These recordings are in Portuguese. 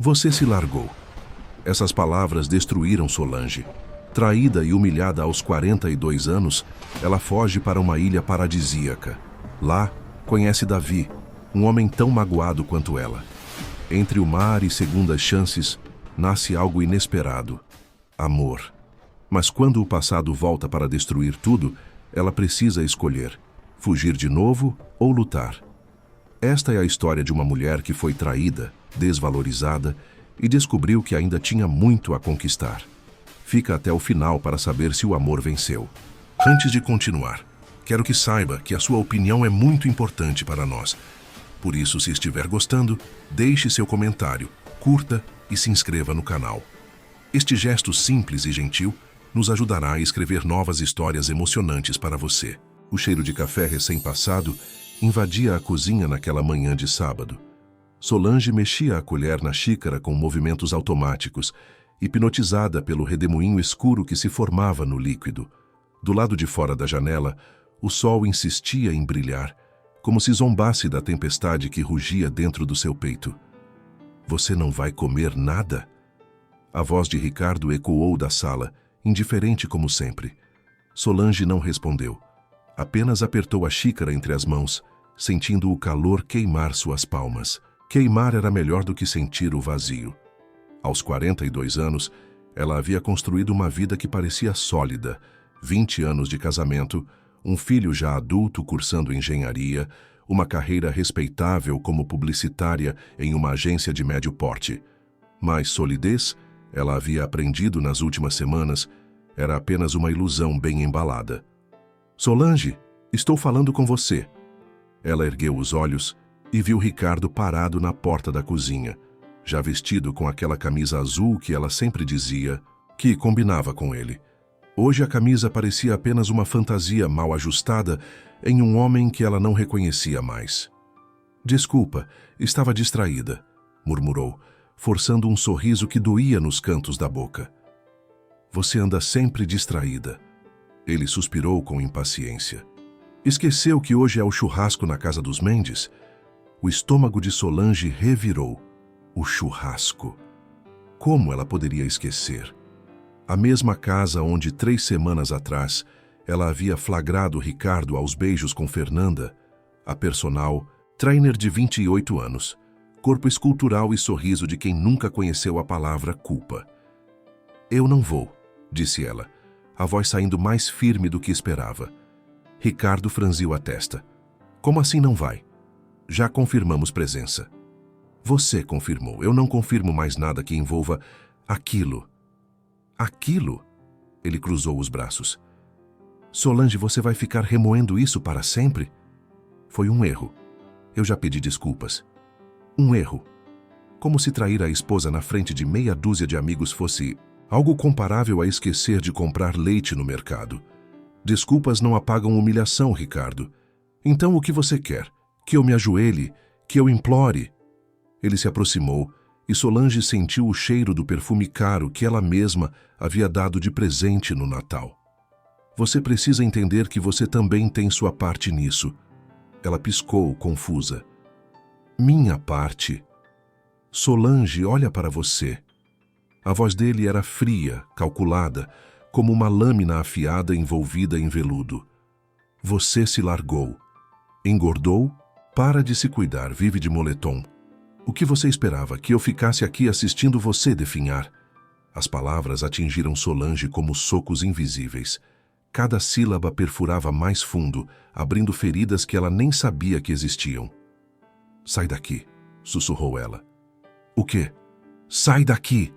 Você se largou. Essas palavras destruíram Solange. Traída e humilhada aos 42 anos, ela foge para uma ilha paradisíaca. Lá, conhece Davi, um homem tão magoado quanto ela. Entre o mar e segundas chances, nasce algo inesperado: amor. Mas quando o passado volta para destruir tudo, ela precisa escolher: fugir de novo ou lutar. Esta é a história de uma mulher que foi traída, desvalorizada e descobriu que ainda tinha muito a conquistar. Fica até o final para saber se o amor venceu. Antes de continuar, quero que saiba que a sua opinião é muito importante para nós. Por isso, se estiver gostando, deixe seu comentário, curta e se inscreva no canal. Este gesto simples e gentil nos ajudará a escrever novas histórias emocionantes para você. O cheiro de café recém-passado invadia a cozinha naquela manhã de sábado. Solange mexia a colher na xícara com movimentos automáticos, hipnotizada pelo redemoinho escuro que se formava no líquido. Do lado de fora da janela, o sol insistia em brilhar, como se zombasse da tempestade que rugia dentro do seu peito. "Você não vai comer nada?" A voz de Ricardo ecoou da sala, indiferente como sempre. Solange não respondeu. Apenas apertou a xícara entre as mãos, sentindo o calor queimar suas palmas. Queimar era melhor do que sentir o vazio. Aos 42 anos, ela havia construído uma vida que parecia sólida: 20 anos de casamento, um filho já adulto cursando engenharia, uma carreira respeitável como publicitária em uma agência de médio porte. Mas solidez, ela havia aprendido nas últimas semanas, era apenas uma ilusão bem embalada. "Solange, estou falando com você." Ela ergueu os olhos e viu Ricardo parado na porta da cozinha, já vestido com aquela camisa azul que ela sempre dizia que combinava com ele. Hoje a camisa parecia apenas uma fantasia mal ajustada em um homem que ela não reconhecia mais. "Desculpa, estava distraída", murmurou, forçando um sorriso que doía nos cantos da boca. "Você anda sempre distraída." Ele suspirou com impaciência. "Esqueceu que hoje é o churrasco na casa dos Mendes?" O estômago de Solange revirou. O churrasco. Como ela poderia esquecer? A mesma casa onde 3 semanas atrás ela havia flagrado Ricardo aos beijos com Fernanda, a personal trainer de 28 anos, corpo escultural e sorriso de quem nunca conheceu a palavra culpa. "Eu não vou", disse ela, a voz saindo mais firme do que esperava. Ricardo franziu a testa. "Como assim não vai? Já confirmamos presença." "Você confirmou. Eu não confirmo mais nada que envolva aquilo." "Aquilo?" Ele cruzou os braços. "Solange, você vai ficar remoendo isso para sempre?" "Foi um erro. Eu já pedi desculpas." "Um erro? Como se trair a esposa na frente de meia dúzia de amigos fosse algo comparável a esquecer de comprar leite no mercado. Desculpas não apagam humilhação, Ricardo. Então o que você quer? Que eu me ajoelhe? Que eu implore?" Ele se aproximou e Solange sentiu o cheiro do perfume caro que ela mesma havia dado de presente no Natal. "Você precisa entender que você também tem sua parte nisso." Ela piscou, confusa. "Minha parte?" "Solange, olha para você." A voz dele era fria, calculada, como uma lâmina afiada envolvida em veludo. "Você se largou. Engordou? Para de se cuidar, vive de moletom. O que você esperava? Que eu ficasse aqui assistindo você definhar?" As palavras atingiram Solange como socos invisíveis. Cada sílaba perfurava mais fundo, abrindo feridas que ela nem sabia que existiam. "Sai daqui", sussurrou ela. "O quê?" "Sai daqui!"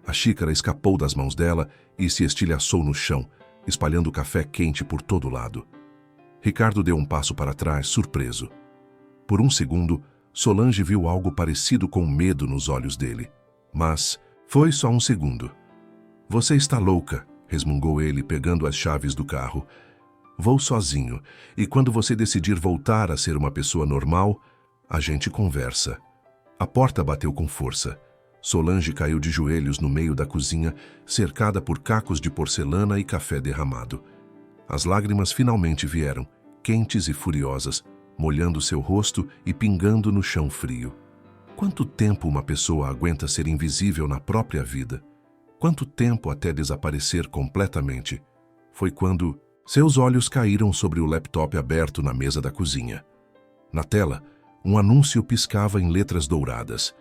A xícara escapou das mãos dela e se estilhaçou no chão, espalhando café quente por todo lado. Ricardo deu um passo para trás, surpreso. Por um segundo, Solange viu algo parecido com medo nos olhos dele. Mas foi só um segundo. "Você está louca", resmungou ele, pegando as chaves do carro. "Vou sozinho, e quando você decidir voltar a ser uma pessoa normal, a gente conversa." A porta bateu com força. Solange caiu de joelhos no meio da cozinha, cercada por cacos de porcelana e café derramado. As lágrimas finalmente vieram, quentes e furiosas, molhando seu rosto e pingando no chão frio. Quanto tempo uma pessoa aguenta ser invisível na própria vida? Quanto tempo até desaparecer completamente? Foi quando seus olhos caíram sobre o laptop aberto na mesa da cozinha. Na tela, um anúncio piscava em letras douradas.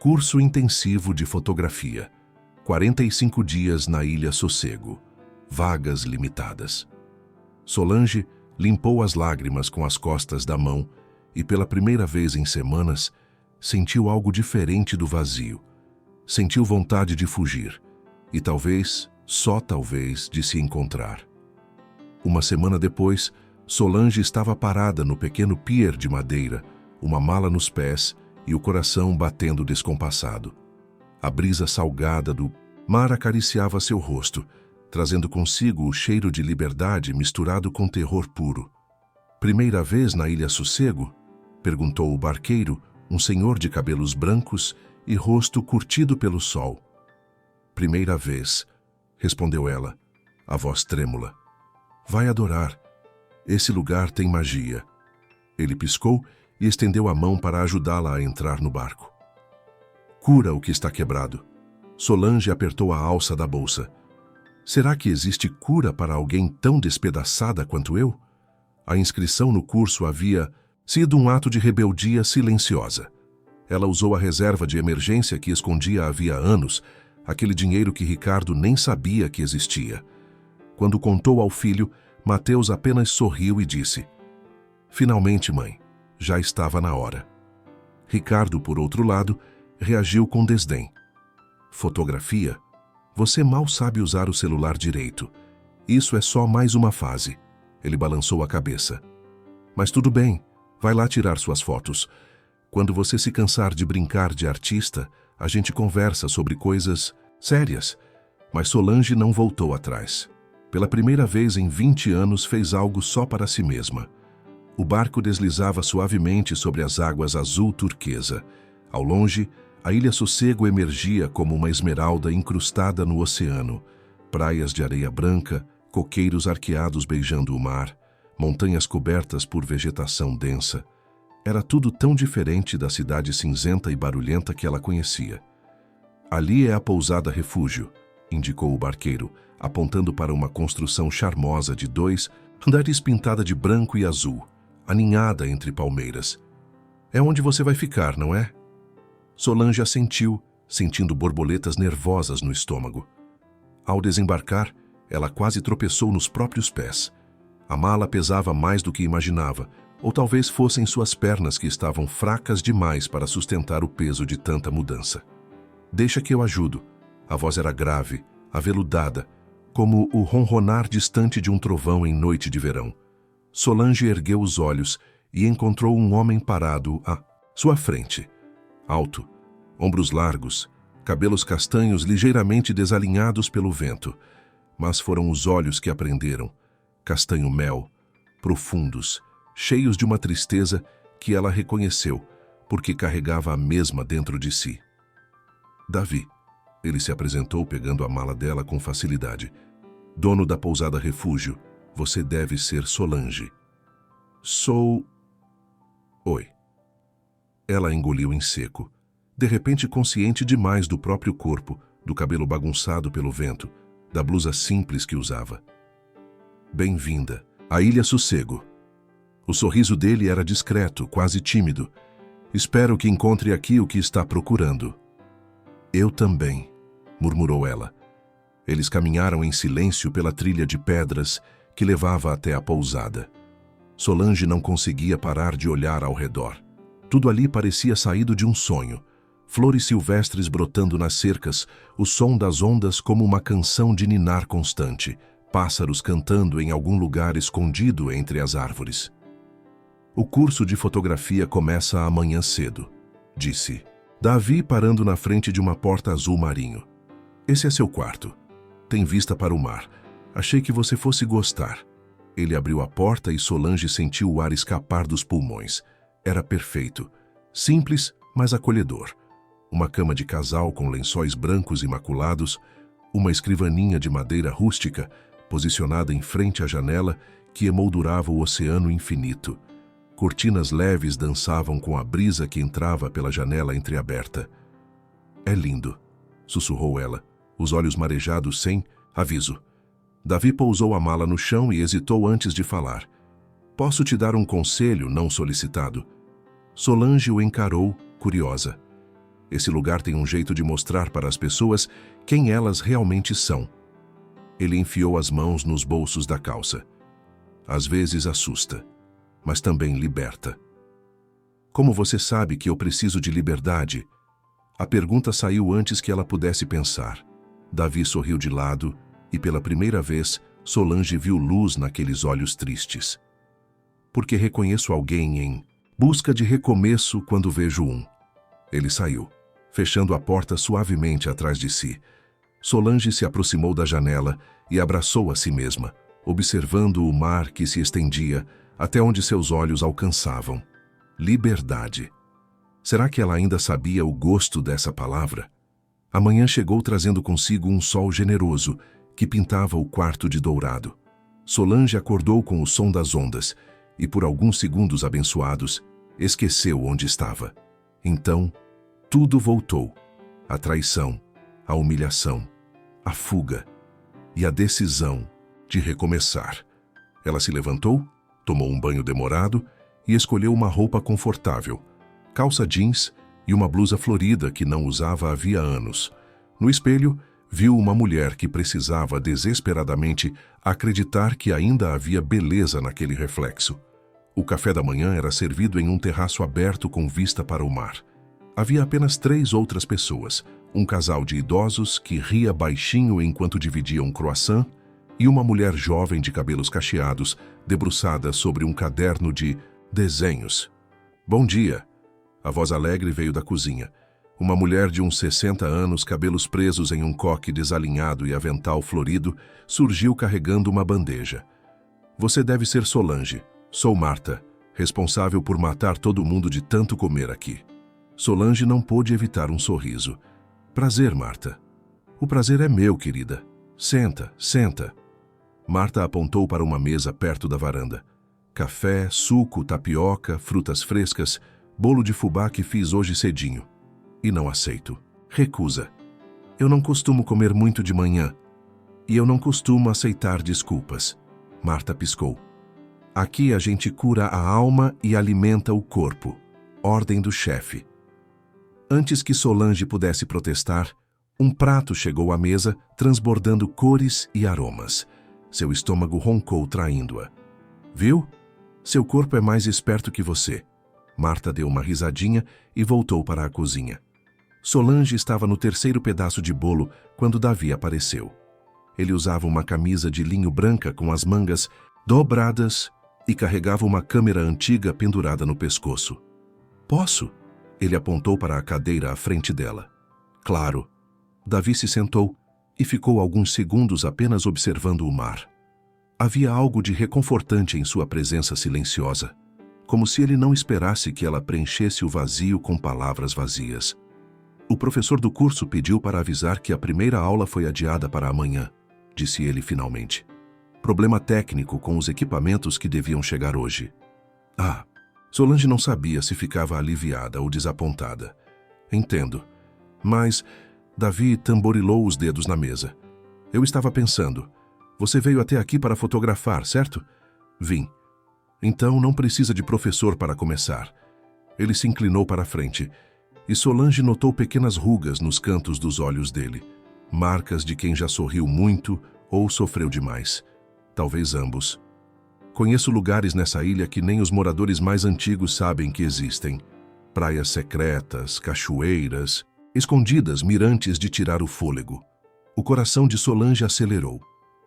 Curso intensivo de fotografia. 45 dias na Ilha Sossego. Vagas limitadas. Solange limpou as lágrimas com as costas da mão e, pela primeira vez em semanas, sentiu algo diferente do vazio. Sentiu vontade de fugir e talvez, só talvez, de se encontrar. Uma semana depois, Solange estava parada no pequeno pier de madeira, uma mala nos pés e o coração batendo descompassado. A brisa salgada do mar acariciava seu rosto, trazendo consigo o cheiro de liberdade misturado com terror puro. Primeira vez na Ilha Sossego? Perguntou o barqueiro, um senhor de cabelos brancos e rosto curtido pelo sol. Primeira vez, respondeu ela, a voz trêmula. Vai adorar. Esse lugar tem magia. Ele piscou e estendeu a mão para ajudá-la a entrar no barco. Cura o que está quebrado. Solange apertou a alça da bolsa. Será que existe cura para alguém tão despedaçada quanto eu? A inscrição no curso havia sido um ato de rebeldia silenciosa. Ela usou a reserva de emergência que escondia havia anos, aquele dinheiro que Ricardo nem sabia que existia. Quando contou ao filho, Mateus apenas sorriu e disse: Finalmente, mãe, já estava na hora. Ricardo, por outro lado, reagiu com desdém. Fotografia? Você mal sabe usar o celular direito. Isso é só mais uma fase. Ele balançou a cabeça. Mas tudo bem, vai lá tirar suas fotos. Quando você se cansar de brincar de artista, a gente conversa sobre coisas sérias. Mas Solange não voltou atrás. Pela primeira vez em 20 anos fez algo só para si mesma. O barco deslizava suavemente sobre as águas azul turquesa. Ao longe, a Ilha Sossego emergia como uma esmeralda incrustada no oceano. Praias de areia branca, coqueiros arqueados beijando o mar, montanhas cobertas por vegetação densa. Era tudo tão diferente da cidade cinzenta e barulhenta que ela conhecia. Ali é a pousada Refúgio, indicou o barqueiro, apontando para uma construção charmosa de 2 andares pintada de branco e azul, aninhada entre palmeiras. É onde você vai ficar, não é? Solange assentiu, sentindo borboletas nervosas no estômago. Ao desembarcar, ela quase tropeçou nos próprios pés. A mala pesava mais do que imaginava, ou talvez fossem suas pernas que estavam fracas demais para sustentar o peso de tanta mudança. Deixa que eu ajudo. A voz era grave, aveludada, como o ronronar distante de um trovão em noite de verão. Solange ergueu os olhos e encontrou um homem parado à sua frente. Alto, ombros largos, cabelos castanhos ligeiramente desalinhados pelo vento. Mas foram os olhos que a prenderam, castanho-mel, profundos, cheios de uma tristeza que ela reconheceu, porque carregava a mesma dentro de si. Davi. Ele se apresentou pegando a mala dela com facilidade. Dono da pousada Refúgio, você deve ser Solange. Sou... Oi. Ela engoliu em seco, de repente consciente demais do próprio corpo, do cabelo bagunçado pelo vento, da blusa simples que usava. Bem-vinda à Ilha Sossego. O sorriso dele era discreto, quase tímido. Espero que encontre aqui o que está procurando. Eu também, murmurou ela. Eles caminharam em silêncio pela trilha de pedras que levava até a pousada. Solange não conseguia parar de olhar ao redor. Tudo ali parecia saído de um sonho. Flores silvestres brotando nas cercas, o som das ondas como uma canção de ninar constante, pássaros cantando em algum lugar escondido entre as árvores. O curso de fotografia começa amanhã cedo, disse Davi, parando na frente de uma porta azul marinho. Esse é seu quarto. Tem vista para o mar. Achei que você fosse gostar. Ele abriu a porta e Solange sentiu o ar escapar dos pulmões. Era perfeito. Simples, mas acolhedor. Uma cama de casal com lençóis brancos imaculados, uma escrivaninha de madeira rústica, posicionada em frente à janela que emoldurava o oceano infinito. Cortinas leves dançavam com a brisa que entrava pela janela entreaberta. É lindo, sussurrou ela, os olhos marejados sem aviso. Davi pousou a mala no chão e hesitou antes de falar. Posso te dar um conselho não solicitado? Solange o encarou, curiosa. Esse lugar tem um jeito de mostrar para as pessoas quem elas realmente são. Ele enfiou as mãos nos bolsos da calça. Às vezes assusta, mas também liberta. Como você sabe que eu preciso de liberdade? A pergunta saiu antes que ela pudesse pensar. Davi sorriu de lado e, pela primeira vez, Solange viu luz naqueles olhos tristes. Porque reconheço alguém em busca de recomeço quando vejo um. Ele saiu, fechando a porta suavemente atrás de si. Solange se aproximou da janela e abraçou a si mesma, observando o mar que se estendia até onde seus olhos alcançavam. Liberdade. Será que ela ainda sabia o gosto dessa palavra? A manhã chegou trazendo consigo um sol generoso que pintava o quarto de dourado. Solange acordou com o som das ondas e, por alguns segundos abençoados, esqueceu onde estava. Então, tudo voltou. A traição, a humilhação, a fuga e a decisão de recomeçar. Ela se levantou, tomou um banho demorado e escolheu uma roupa confortável, calça jeans e uma blusa florida que não usava havia anos. No espelho, viu uma mulher que precisava desesperadamente acreditar que ainda havia beleza naquele reflexo. O café da manhã era servido em um terraço aberto com vista para o mar. Havia apenas 3 outras pessoas, um casal de idosos que ria baixinho enquanto dividia um croissant e uma mulher jovem de cabelos cacheados, debruçada sobre um caderno de desenhos. Bom dia! A voz alegre veio da cozinha. Uma mulher de uns 60 anos, cabelos presos em um coque desalinhado e avental florido, surgiu carregando uma bandeja. Você deve ser Solange. Sou Marta, responsável por matar todo mundo de tanto comer aqui. Solange não pôde evitar um sorriso. Prazer, Marta. O prazer é meu, querida. Senta, senta. Marta apontou para uma mesa perto da varanda. Café, suco, tapioca, frutas frescas, bolo de fubá que fiz hoje cedinho. E não aceito. Recusa. Eu não costumo comer muito de manhã. E eu não costumo aceitar desculpas. Marta piscou. Aqui a gente cura a alma e alimenta o corpo. Ordem do chefe. Antes que Solange pudesse protestar, um prato chegou à mesa, transbordando cores e aromas. Seu estômago roncou, traindo-a. Viu? Seu corpo é mais esperto que você. Marta deu uma risadinha e voltou para a cozinha. Solange estava no 3º pedaço de bolo quando Davi apareceu. Ele usava uma camisa de linho branca com as mangas dobradas e carregava uma câmera antiga pendurada no pescoço. Posso? Ele apontou para a cadeira à frente dela. Claro. Davi se sentou e ficou alguns segundos apenas observando o mar. Havia algo de reconfortante em sua presença silenciosa, como se ele não esperasse que ela preenchesse o vazio com palavras vazias. O professor do curso pediu para avisar que a primeira aula foi adiada para amanhã, disse ele finalmente. Problema técnico com os equipamentos que deviam chegar hoje. Solange não sabia se ficava aliviada ou desapontada. Entendo. Mas Davi tamborilou os dedos na mesa. Eu estava pensando. Você veio até aqui para fotografar, certo? Vim. Então não precisa de professor para começar. Ele se inclinou para a frente, e Solange notou pequenas rugas nos cantos dos olhos dele. Marcas de quem já sorriu muito ou sofreu demais. Talvez ambos. Conheço lugares nessa ilha que nem os moradores mais antigos sabem que existem. Praias secretas, cachoeiras, escondidas, mirantes de tirar o fôlego. O coração de Solange acelerou.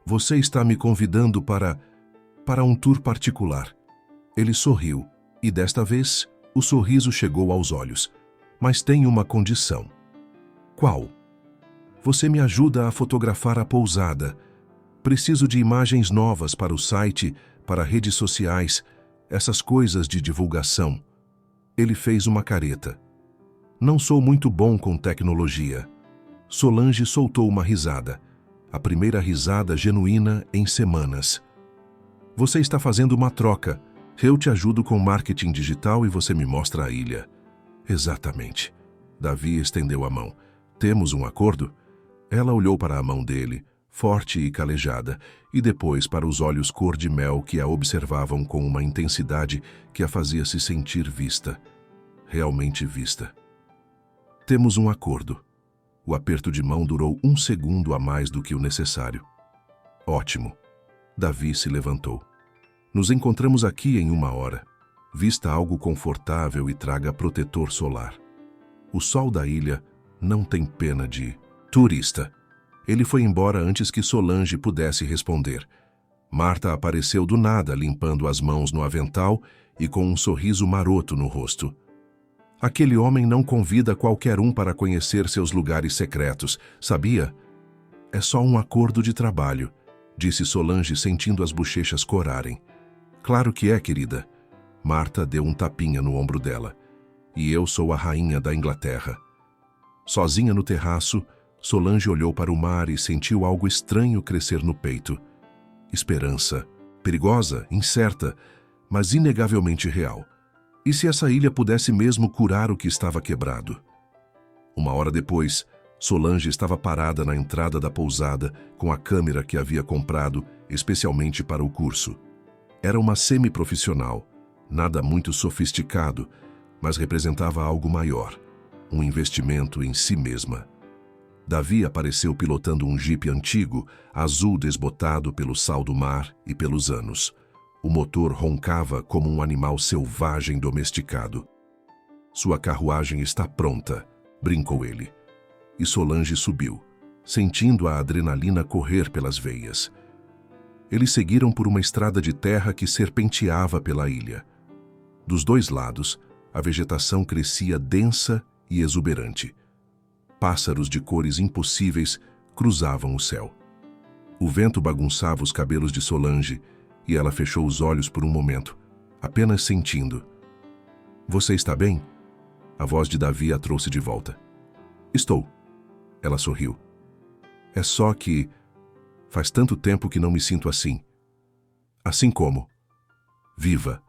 Você está me convidando para um tour particular. Ele sorriu, e desta vez o sorriso chegou aos olhos. Mas tem uma condição. Qual? Você me ajuda a fotografar a pousada. Preciso de imagens novas para o site, para redes sociais, essas coisas de divulgação. Ele fez uma careta. Não sou muito bom com tecnologia. Solange soltou uma risada. A primeira risada genuína em semanas. Você está fazendo uma troca. Eu te ajudo com marketing digital e você me mostra a ilha. Exatamente. Davi estendeu a mão. Temos um acordo? Ela olhou para a mão dele, forte e calejada, e depois para os olhos cor-de-mel que a observavam com uma intensidade que a fazia se sentir vista. Realmente vista. Temos um acordo. O aperto de mão durou 1 segundo a mais do que o necessário. Ótimo. Davi se levantou. Nos encontramos aqui em 1 hora. Vista algo confortável e traga protetor solar. O sol da ilha não tem pena de turista. Ele foi embora antes que Solange pudesse responder. Marta apareceu do nada, limpando as mãos no avental e com um sorriso maroto no rosto. Aquele homem não convida qualquer um para conhecer seus lugares secretos, sabia? É só um acordo de trabalho, disse Solange, sentindo as bochechas corarem. Claro que é, querida. Marta deu um tapinha no ombro dela. E eu sou a rainha da Inglaterra. Sozinha no terraço, Solange olhou para o mar e sentiu algo estranho crescer no peito. Esperança. Perigosa, incerta, mas inegavelmente real. E se essa ilha pudesse mesmo curar o que estava quebrado? 1 hora depois, Solange estava parada na entrada da pousada com a câmera que havia comprado especialmente para o curso. Era uma semi-profissional, nada muito sofisticado, mas representava algo maior, um investimento em si mesma. Davi apareceu pilotando um jipe antigo, azul desbotado pelo sal do mar e pelos anos. O motor roncava como um animal selvagem domesticado. Sua carruagem está pronta, brincou ele. E Solange subiu, sentindo a adrenalina correr pelas veias. Eles seguiram por uma estrada de terra que serpenteava pela ilha. Dos 2 lados, a vegetação crescia densa e exuberante. Pássaros de cores impossíveis cruzavam o céu. O vento bagunçava os cabelos de Solange e ela fechou os olhos por um momento, apenas sentindo. Você está bem? A voz de Davi a trouxe de volta. Estou. Ela sorriu. É só que faz tanto tempo que não me sinto assim. Assim como viva.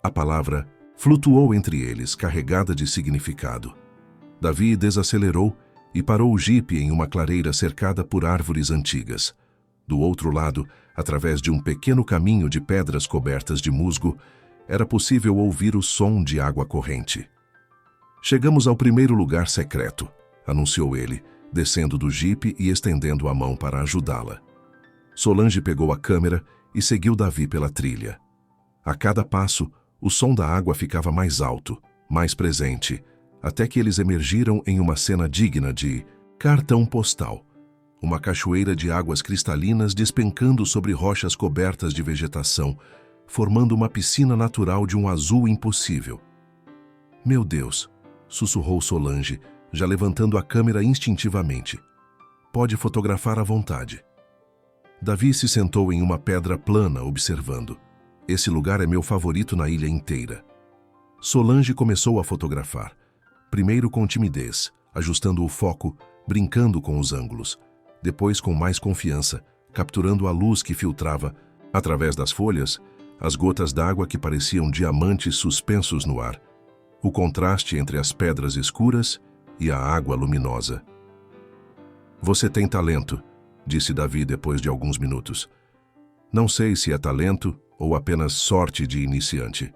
A palavra flutuou entre eles, carregada de significado. Davi desacelerou e parou o jipe em uma clareira cercada por árvores antigas. Do outro lado, através de um pequeno caminho de pedras cobertas de musgo, era possível ouvir o som de água corrente. Chegamos ao primeiro lugar secreto, anunciou ele, descendo do jipe e estendendo a mão para ajudá-la. Solange pegou a câmera e seguiu Davi pela trilha. A cada passo, o som da água ficava mais alto, mais presente, até que eles emergiram em uma cena digna de cartão postal. Uma cachoeira de águas cristalinas despencando sobre rochas cobertas de vegetação, formando uma piscina natural de um azul impossível. Meu Deus, sussurrou Solange, já levantando a câmera instintivamente. Pode fotografar à vontade. Davi se sentou em uma pedra plana, observando. Esse lugar é meu favorito na ilha inteira. Solange começou a fotografar, primeiro com timidez, ajustando o foco, brincando com os ângulos, depois com mais confiança, capturando a luz que filtrava, através das folhas, as gotas d'água que pareciam diamantes suspensos no ar, o contraste entre as pedras escuras e a água luminosa. Você tem talento, disse Davi depois de alguns minutos. Não sei se é talento ou apenas sorte de iniciante.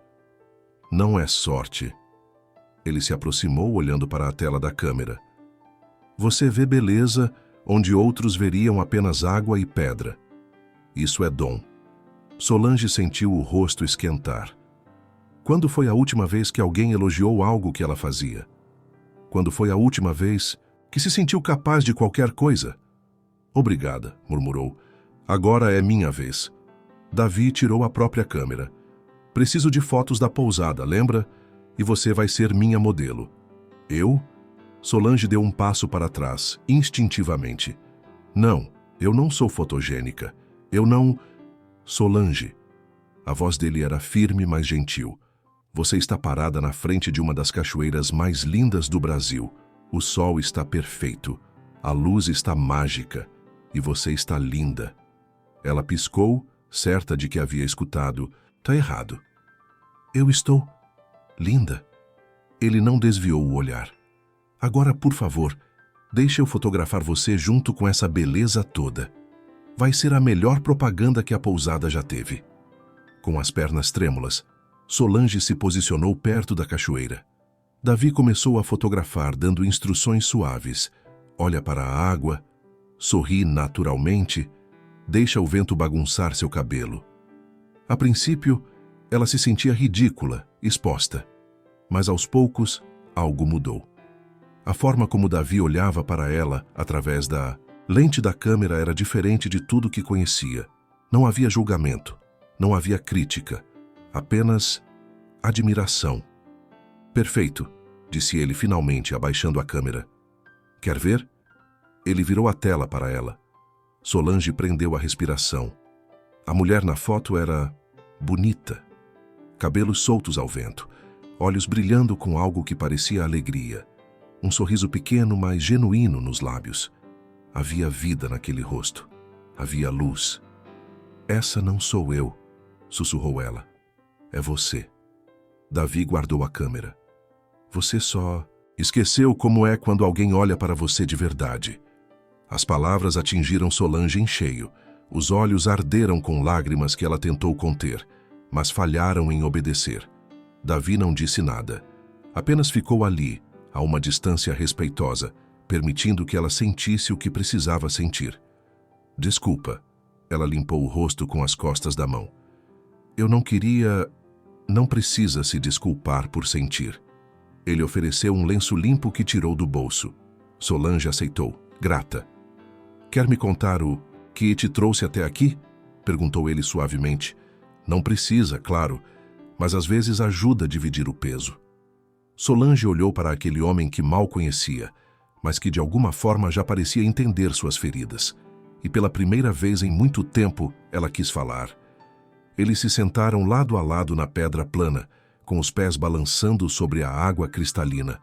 Não é sorte. Ele se aproximou olhando para a tela da câmera. Você vê beleza onde outros veriam apenas água e pedra. Isso é dom. Solange sentiu o rosto esquentar. Quando foi a última vez que alguém elogiou algo que ela fazia? Quando foi a última vez que se sentiu capaz de qualquer coisa? Obrigada, murmurou. Agora é minha vez. Davi tirou a própria câmera. Preciso de fotos da pousada, lembra? E você vai ser minha modelo. Eu? Solange deu um passo para trás, instintivamente. Não, eu não sou fotogênica. Eu não... Solange. A voz dele era firme, mas gentil. Você está parada na frente de uma das cachoeiras mais lindas do Brasil. O sol está perfeito. A luz está mágica. E você está linda. Ela piscou, certa de que havia escutado. Tá errado. Eu estou... linda. Ele não desviou o olhar. Agora, por favor, deixe eu fotografar você junto com essa beleza toda. Vai ser a melhor propaganda que a pousada já teve. Com as pernas trêmulas, Solange se posicionou perto da cachoeira. Davi começou a fotografar, dando instruções suaves. Olha para a água, sorri naturalmente, deixa o vento bagunçar seu cabelo. A princípio, ela se sentia ridícula, exposta. Mas aos poucos, algo mudou. A forma como Davi olhava para ela através da lente da câmera era diferente de tudo que conhecia. Não havia julgamento, não havia crítica, apenas admiração. Perfeito, disse ele finalmente, abaixando a câmera. Quer ver? Ele virou a tela para ela. Solange prendeu a respiração. A mulher na foto era bonita. Cabelos soltos ao vento, olhos brilhando com algo que parecia alegria. Um sorriso pequeno, mas genuíno nos lábios. Havia vida naquele rosto. Havia luz. Essa não sou eu, sussurrou ela. É você. Davi guardou a câmera. Você só esqueceu como é quando alguém olha para você de verdade. As palavras atingiram Solange em cheio. Os olhos arderam com lágrimas que ela tentou conter, mas falharam em obedecer. Davi não disse nada. Apenas ficou ali, a uma distância respeitosa, permitindo que ela sentisse o que precisava sentir. Desculpa. Ela limpou o rosto com as costas da mão. Eu não queria... Não precisa se desculpar por sentir. Ele ofereceu um lenço limpo que tirou do bolso. Solange aceitou, grata. Quer me contar o que te trouxe até aqui? Perguntou ele suavemente. Não precisa, claro, mas às vezes ajuda a dividir o peso. Solange olhou para aquele homem que mal conhecia, mas que de alguma forma já parecia entender suas feridas. E pela primeira vez em muito tempo, ela quis falar. Eles se sentaram lado a lado na pedra plana, com os pés balançando sobre a água cristalina.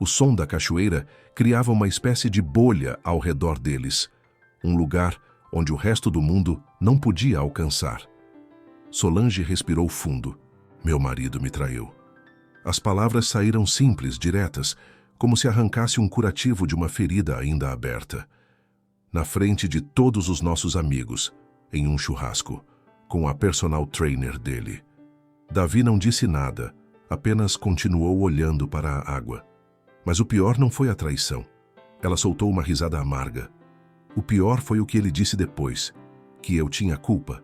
O som da cachoeira criava uma espécie de bolha ao redor deles, um lugar onde o resto do mundo não podia alcançar. Solange respirou fundo. Meu marido me traiu. As palavras saíram simples, diretas, como se arrancasse um curativo de uma ferida ainda aberta. Na frente de todos os nossos amigos, em um churrasco, com a personal trainer dele. Davi não disse nada, apenas continuou olhando para a água. Mas o pior não foi a traição. Ela soltou uma risada amarga. O pior foi o que ele disse depois, que eu tinha culpa,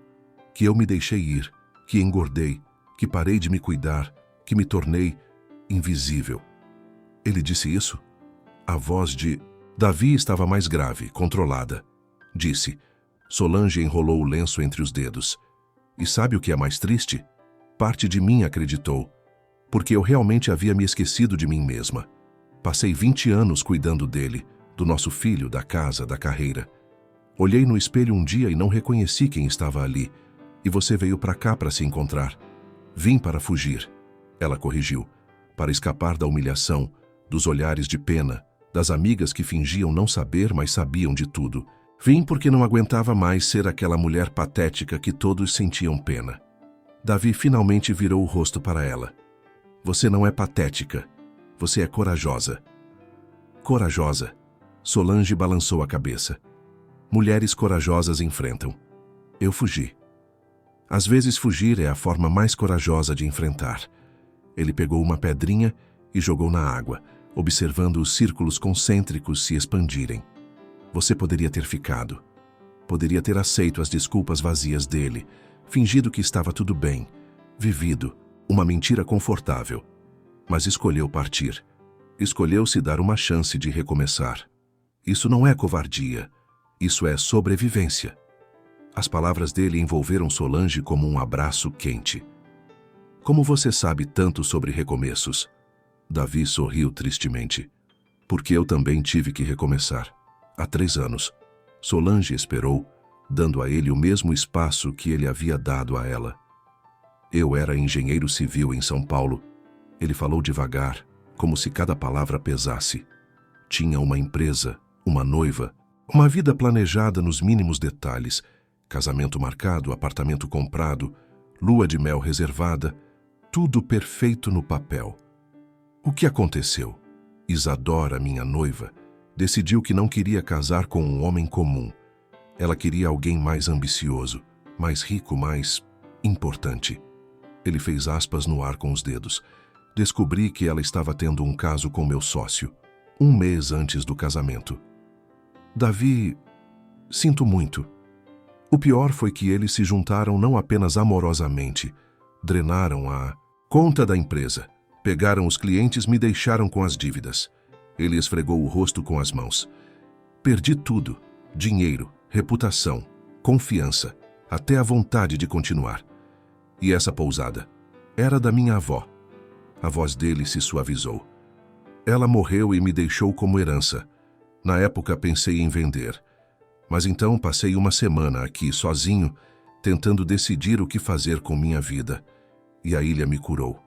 que eu me deixei ir, que engordei, que parei de me cuidar, que me tornei invisível. Ele disse isso? A voz de Davi estava mais grave, controlada. Disse. Solange enrolou o lenço entre os dedos. E sabe o que é mais triste? Parte de mim acreditou, porque eu realmente havia me esquecido de mim mesma. Passei 20 anos cuidando dele, do nosso filho, da casa, da carreira. Olhei no espelho um dia e não reconheci quem estava ali, e você veio para cá para se encontrar. Vim para fugir. Ela corrigiu, para escapar da humilhação, dos olhares de pena, das amigas que fingiam não saber, mas sabiam de tudo. Vim porque não aguentava mais ser aquela mulher patética que todos sentiam pena. Davi finalmente virou o rosto para ela. Você não é patética. Você é corajosa. Corajosa. Solange balançou a cabeça. Mulheres corajosas enfrentam. Eu fugi. Às vezes fugir é a forma mais corajosa de enfrentar. Ele pegou uma pedrinha e jogou na água, observando os círculos concêntricos se expandirem. Você poderia ter ficado. Poderia ter aceito as desculpas vazias dele, fingido que estava tudo bem, vivido, uma mentira confortável. Mas escolheu partir. Escolheu se dar uma chance de recomeçar. Isso não é covardia. Isso é sobrevivência. As palavras dele envolveram Solange como um abraço quente. Como você sabe tanto sobre recomeços? Davi sorriu tristemente. Porque eu também tive que recomeçar. Há 3 anos. Solange esperou, dando a ele o mesmo espaço que ele havia dado a ela. Eu era engenheiro civil em São Paulo. Ele falou devagar, como se cada palavra pesasse. Tinha uma empresa, uma noiva, uma vida planejada nos mínimos detalhes, casamento marcado, apartamento comprado, lua de mel reservada. tudo perfeito no papel. O que aconteceu? Isadora, minha noiva, decidiu que não queria casar com um homem comum. Ela queria alguém mais ambicioso, mais rico, mais importante. Ele fez aspas no ar com os dedos. Descobri que ela estava tendo um caso com meu sócio, 1 mês antes do casamento. Davi, sinto muito. O pior foi que eles se juntaram não apenas amorosamente, drenaram a conta da empresa, pegaram os clientes, me deixaram com as dívidas. Ele esfregou o rosto com as mãos. Perdi tudo, dinheiro, reputação, confiança, até a vontade de continuar. E essa pousada era da minha avó. A voz dele se suavizou. Ela morreu e me deixou como herança. Na época pensei em vender. Mas então passei uma semana aqui sozinho, tentando decidir o que fazer com minha vida. E a ilha me curou.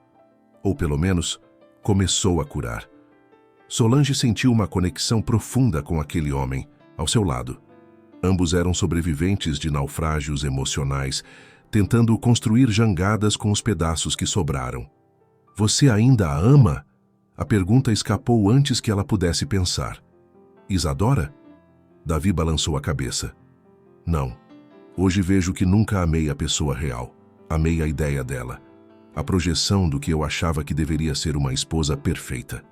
Ou pelo menos, começou a curar. Solange sentiu uma conexão profunda com aquele homem, ao seu lado. Ambos eram sobreviventes de naufrágios emocionais, tentando construir jangadas com os pedaços que sobraram. Você ainda a ama? A pergunta escapou antes que ela pudesse pensar. Isadora? Davi balançou a cabeça. Não. Hoje vejo que nunca amei a pessoa real. Amei a ideia dela. A projeção do que eu achava que deveria ser uma esposa perfeita.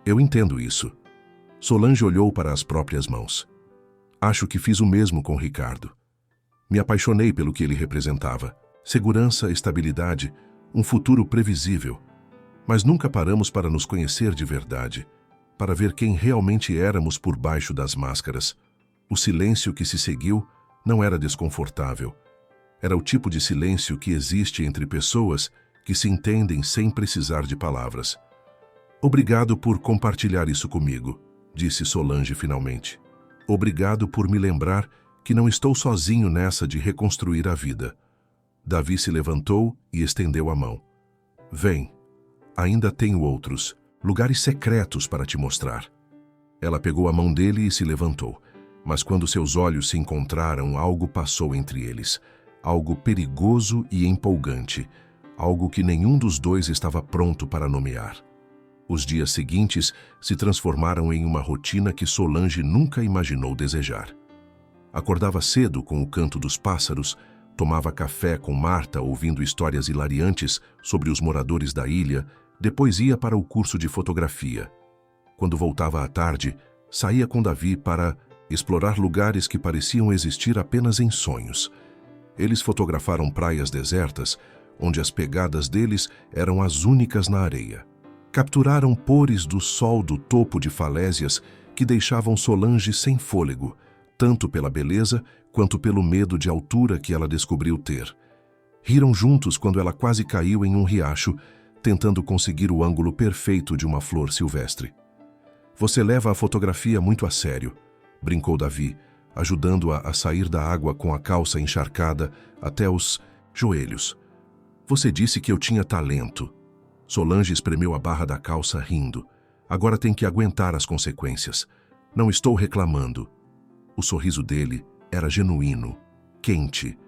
Eu entendo isso. Solange olhou para as próprias mãos. Acho que fiz o mesmo com Ricardo. Me apaixonei pelo que ele representava. Segurança, estabilidade, um futuro previsível. Mas nunca paramos para nos conhecer de verdade, para ver quem realmente éramos por baixo das máscaras. O silêncio que se seguiu não era desconfortável. Era o tipo de silêncio que existe entre pessoas que se entendem sem precisar de palavras. Obrigado por compartilhar isso comigo, disse Solange finalmente. Obrigado por me lembrar que não estou sozinho nessa de reconstruir a vida. Davi se levantou e estendeu a mão. Vem, ainda tenho outros, lugares secretos para te mostrar. Ela pegou a mão dele e se levantou, mas quando seus olhos se encontraram, algo passou entre eles. Algo perigoso e empolgante, algo que nenhum dos dois estava pronto para nomear. Os dias seguintes se transformaram em uma rotina que Solange nunca imaginou desejar. Acordava cedo com o canto dos pássaros, tomava café com Marta ouvindo histórias hilariantes sobre os moradores da ilha, depois ia para o curso de fotografia. Quando voltava à tarde, saía com Davi para explorar lugares que pareciam existir apenas em sonhos. Eles fotografaram praias desertas, onde as pegadas deles eram as únicas na areia. Capturaram pores do sol do topo de falésias que deixavam Solange sem fôlego, tanto pela beleza quanto pelo medo de altura que ela descobriu ter. Riram juntos quando ela quase caiu em um riacho, tentando conseguir o ângulo perfeito de uma flor silvestre. Você leva a fotografia muito a sério, brincou Davi, ajudando-a a sair da água com a calça encharcada até os joelhos. Você disse que eu tinha talento. Solange espremeu a barra da calça rindo. Agora tem que aguentar as consequências. Não estou reclamando. O sorriso dele era genuíno, quente.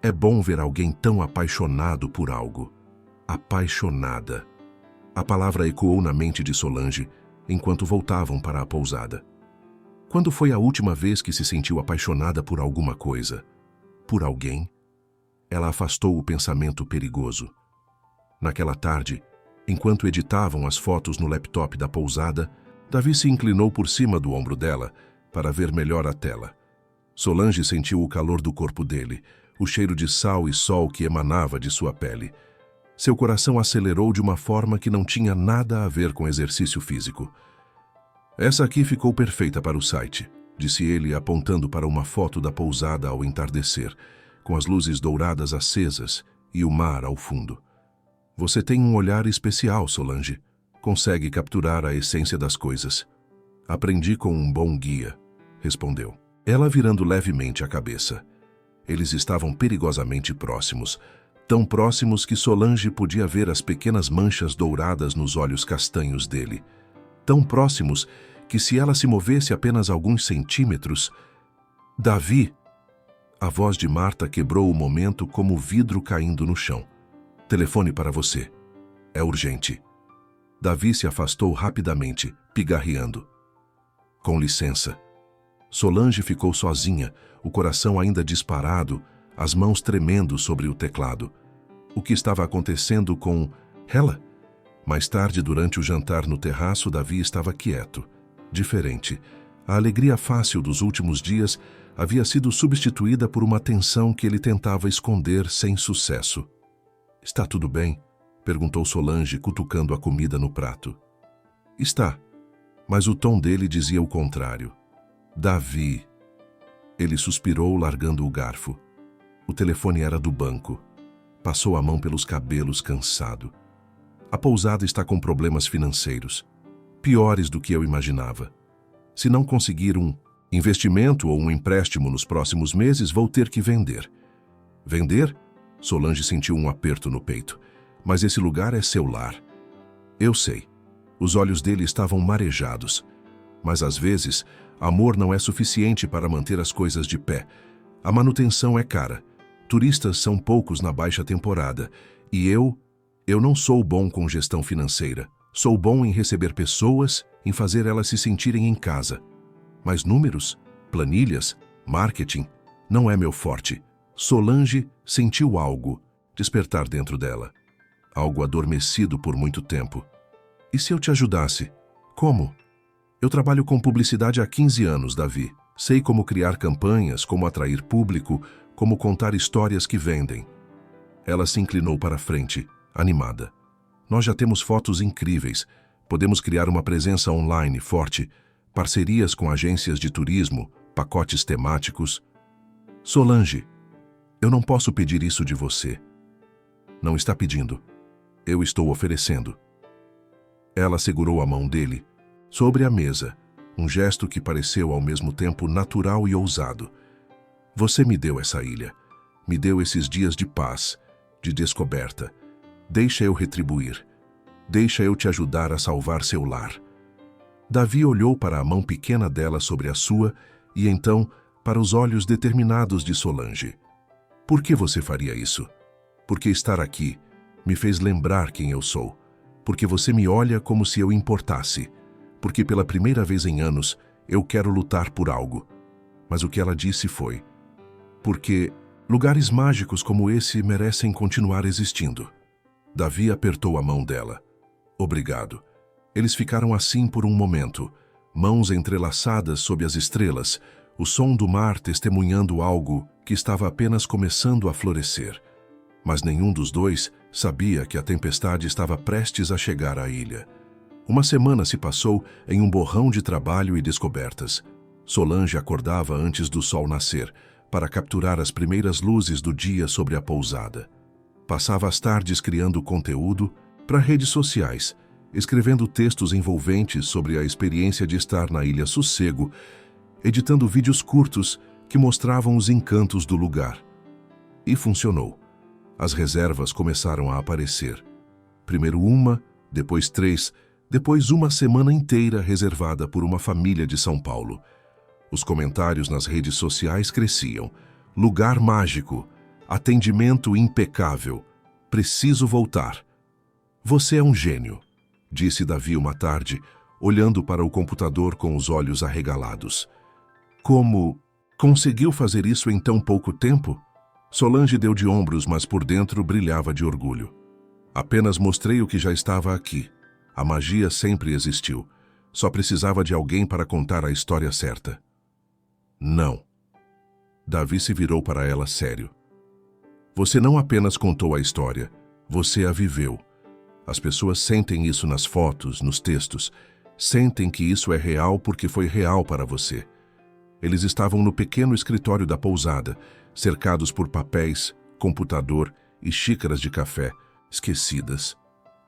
É bom ver alguém tão apaixonado por algo. Apaixonada. A palavra ecoou na mente de Solange enquanto voltavam para a pousada. Quando foi a última vez que se sentiu apaixonada por alguma coisa? Por alguém? Ela afastou o pensamento perigoso. Naquela tarde, enquanto editavam as fotos no laptop da pousada, Davi se inclinou por cima do ombro dela para ver melhor a tela. Solange sentiu o calor do corpo dele, o cheiro de sal e sol que emanava de sua pele. Seu coração acelerou de uma forma que não tinha nada a ver com exercício físico. Essa aqui ficou perfeita para o site, disse ele apontando para uma foto da pousada ao entardecer, com as luzes douradas acesas e o mar ao fundo. Você tem um olhar especial, Solange. Consegue capturar a essência das coisas. Aprendi com um bom guia, respondeu. Ela virando levemente a cabeça. Eles estavam perigosamente próximos, tão próximos que Solange podia ver as pequenas manchas douradas nos olhos castanhos dele. Tão próximos que se ela se movesse apenas alguns centímetros... Davi! A voz de Marta quebrou o momento como vidro caindo no chão. Telefone para você. É urgente. Davi se afastou rapidamente, pigarreando. Com licença. Solange ficou sozinha, o coração ainda disparado, as mãos tremendo sobre o teclado. O que estava acontecendo com ela? Mais tarde, durante o jantar no terraço, Davi estava quieto, diferente. A alegria fácil dos últimos dias havia sido substituída por uma tensão que ele tentava esconder sem sucesso. Está tudo bem? Perguntou Solange, cutucando a comida no prato. Está, mas o tom dele dizia o contrário. Davi. Ele suspirou, largando o garfo. O telefone era do banco. Passou a mão pelos cabelos, cansado. A pousada está com problemas financeiros, piores do que eu imaginava. Se não conseguir um investimento ou um empréstimo nos próximos meses, vou ter que vender. Vender? Solange sentiu um aperto no peito. Mas esse lugar é seu lar. Eu sei. Os olhos dele estavam marejados. Mas às vezes, amor não é suficiente para manter as coisas de pé. A manutenção é cara. Turistas são poucos na baixa temporada. E eu não sou bom com gestão financeira. Sou bom em receber pessoas, em fazer elas se sentirem em casa. Mas números, planilhas, marketing, não é meu forte. Solange sentiu algo despertar dentro dela. Algo adormecido por muito tempo. E se eu te ajudasse? Como? Eu trabalho com publicidade há 15 anos, Davi. Sei como criar campanhas, como atrair público, como contar histórias que vendem. Ela se inclinou para a frente, animada. Nós já temos fotos incríveis. Podemos criar uma presença online forte, parcerias com agências de turismo, pacotes temáticos. Solange, eu não posso pedir isso de você. Não está pedindo. Eu estou oferecendo. Ela segurou a mão dele sobre a mesa, um gesto que pareceu ao mesmo tempo natural e ousado. Você me deu essa ilha. Me deu esses dias de paz, de descoberta. Deixa eu retribuir. Deixa eu te ajudar a salvar seu lar. Davi olhou para a mão pequena dela sobre a sua e então para os olhos determinados de Solange. Por que você faria isso? Porque estar aqui me fez lembrar quem eu sou. Porque você me olha como se eu importasse. Porque pela primeira vez em anos eu quero lutar por algo. Mas o que ela disse foi: porque lugares mágicos como esse merecem continuar existindo. Davi apertou a mão dela. Obrigado. Eles ficaram assim por um momento, mãos entrelaçadas sob as estrelas, o som do mar testemunhando algo que estava apenas começando a florescer. Mas nenhum dos dois sabia que a tempestade estava prestes a chegar à ilha. Uma semana se passou em um borrão de trabalho e descobertas. Solange acordava antes do sol nascer, para capturar as primeiras luzes do dia sobre a pousada. Passava as tardes criando conteúdo para redes sociais, escrevendo textos envolventes sobre a experiência de estar na Ilha Sossego, editando vídeos curtos que mostravam os encantos do lugar. E funcionou. As reservas começaram a aparecer. Primeiro uma, depois 3, depois uma semana inteira reservada por uma família de São Paulo. Os comentários nas redes sociais cresciam. Lugar mágico. Atendimento impecável. Preciso voltar. Você é um gênio, disse Davi uma tarde, olhando para o computador com os olhos arregalados. Como conseguiu fazer isso em tão pouco tempo? Solange deu de ombros, mas por dentro brilhava de orgulho. Apenas mostrei o que já estava aqui. A magia sempre existiu. Só precisava de alguém para contar a história certa. Não. Davi se virou para ela sério. Você não apenas contou a história, você a viveu. As pessoas sentem isso nas fotos, nos textos. Sentem que isso é real porque foi real para você. Eles estavam no pequeno escritório da pousada, cercados por papéis, computador e xícaras de café, esquecidas.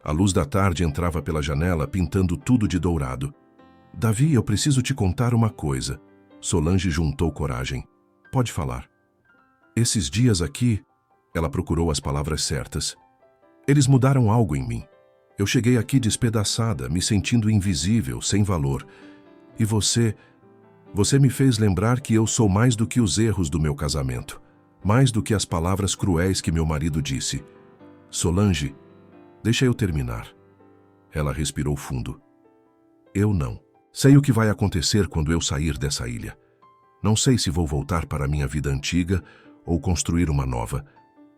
A luz da tarde entrava pela janela, pintando tudo de dourado. Davi, eu preciso te contar uma coisa. Solange juntou coragem. Pode falar. Esses dias aqui, ela procurou as palavras certas. Eles mudaram algo em mim. Eu cheguei aqui despedaçada, me sentindo invisível, sem valor. E você me fez lembrar que eu sou mais do que os erros do meu casamento, mais do que as palavras cruéis que meu marido disse. Solange, deixa eu terminar. Ela respirou fundo. Eu não. Sei o que vai acontecer quando eu sair dessa ilha. Não sei se vou voltar para minha vida antiga ou construir uma nova,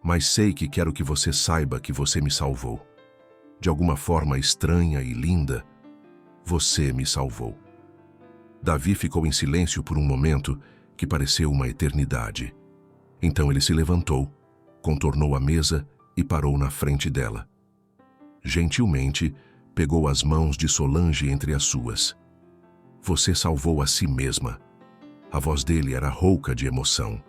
mas sei que quero que você saiba que você me salvou. De alguma forma estranha e linda, você me salvou. Davi ficou em silêncio por um momento que pareceu uma eternidade. Então ele se levantou, contornou a mesa e parou na frente dela. Gentilmente, pegou as mãos de Solange entre as suas. Você salvou a si mesma. A voz dele era rouca de emoção.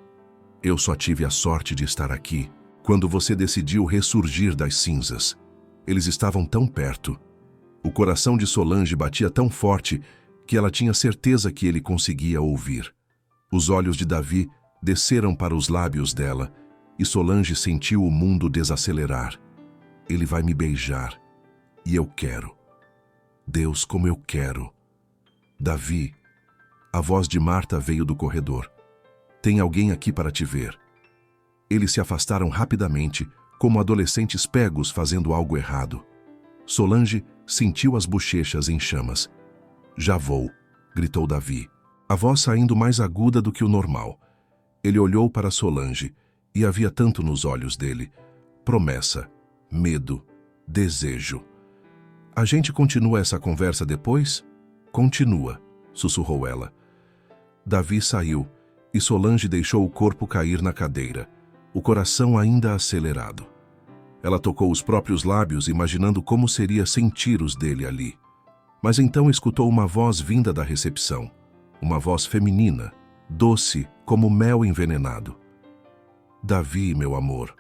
Eu só tive a sorte de estar aqui quando você decidiu ressurgir das cinzas. Eles estavam tão perto. O coração de Solange batia tão forte que ela tinha certeza que ele conseguia ouvir. Os olhos de Davi desceram para os lábios dela e Solange sentiu o mundo desacelerar. Ele vai me beijar. E eu quero. Deus, como eu quero. Davi, a voz de Marta veio do corredor. Tem alguém aqui para te ver. Eles se afastaram rapidamente, como adolescentes pegos fazendo algo errado. Solange sentiu as bochechas em chamas. Já vou, gritou Davi, a voz saindo mais aguda do que o normal. Ele olhou para Solange, e havia tanto nos olhos dele. Promessa, medo, desejo. A gente continua essa conversa depois? Continua, sussurrou ela. Davi saiu, e Solange deixou o corpo cair na cadeira, o coração ainda acelerado. Ela tocou os próprios lábios, imaginando como seria sentir os dele ali. Mas então escutou uma voz vinda da recepção, uma voz feminina, doce como mel envenenado. Davi, meu amor,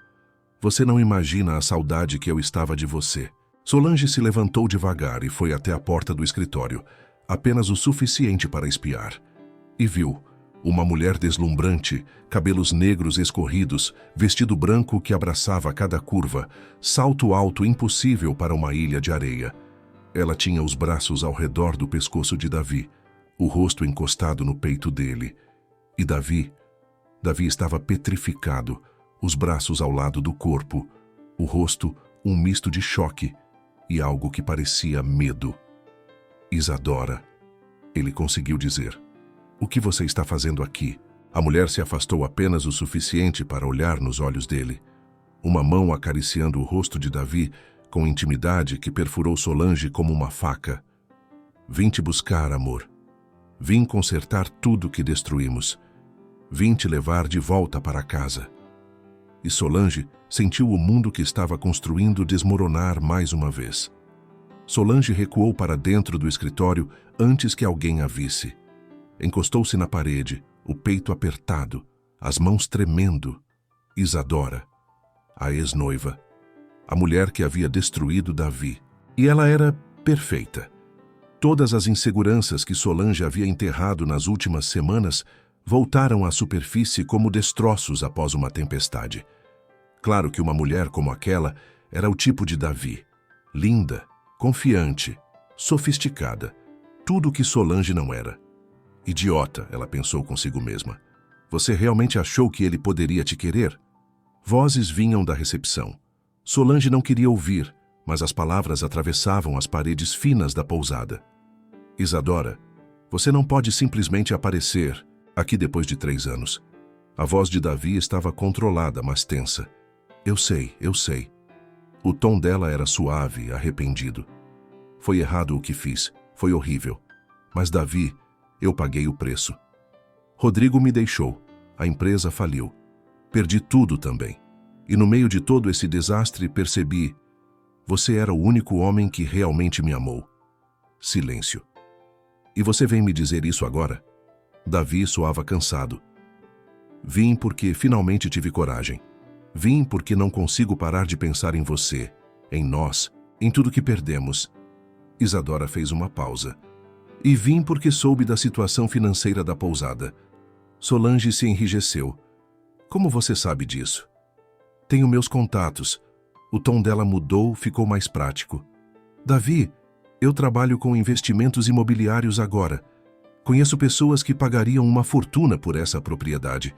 você não imagina a saudade que eu estava de você. Solange se levantou devagar e foi até a porta do escritório, apenas o suficiente para espiar. E viu uma mulher deslumbrante, cabelos negros escorridos, vestido branco que abraçava cada curva, salto alto impossível para uma ilha de areia. Ela tinha os braços ao redor do pescoço de Davi, o rosto encostado no peito dele. E Davi estava petrificado, os braços ao lado do corpo, o rosto um misto de choque e algo que parecia medo. Isadora, ele conseguiu dizer. O que você está fazendo aqui? A mulher se afastou apenas o suficiente para olhar nos olhos dele. Uma mão acariciando o rosto de Davi com intimidade que perfurou Solange como uma faca. Vim te buscar, amor. Vim consertar tudo que destruímos. Vim te levar de volta para casa. E Solange sentiu o mundo que estava construindo desmoronar mais uma vez. Solange recuou para dentro do escritório antes que alguém a visse. Encostou-se na parede, o peito apertado, as mãos tremendo. Isadora, a ex-noiva, a mulher que havia destruído Davi. E ela era perfeita. Todas as inseguranças que Solange havia enterrado nas últimas semanas voltaram à superfície como destroços após uma tempestade. Claro que uma mulher como aquela era o tipo de Davi. Linda, confiante, sofisticada. Tudo o que Solange não era. Idiota, ela pensou consigo mesma. Você realmente achou que ele poderia te querer? Vozes vinham da recepção. Solange não queria ouvir, mas as palavras atravessavam as paredes finas da pousada. Isadora, você não pode simplesmente aparecer aqui depois de 3 anos. A voz de Davi estava controlada, mas tensa. Eu sei. O tom dela era suave, arrependido. Foi errado o que fiz, foi horrível. Mas Davi, eu paguei o preço. Rodrigo me deixou, a empresa faliu. Perdi tudo também. E no meio de todo esse desastre percebi, você era o único homem que realmente me amou. Silêncio. E você vem me dizer isso agora? Davi soava cansado. Vim porque finalmente tive coragem. Vim porque não consigo parar de pensar em você, em nós, em tudo que perdemos. Isadora fez uma pausa. E vim porque soube da situação financeira da pousada. Solange se enrijeceu. Como você sabe disso? Tenho meus contatos. O tom dela mudou, ficou mais prático. Davi, eu trabalho com investimentos imobiliários agora. Conheço pessoas que pagariam uma fortuna por essa propriedade.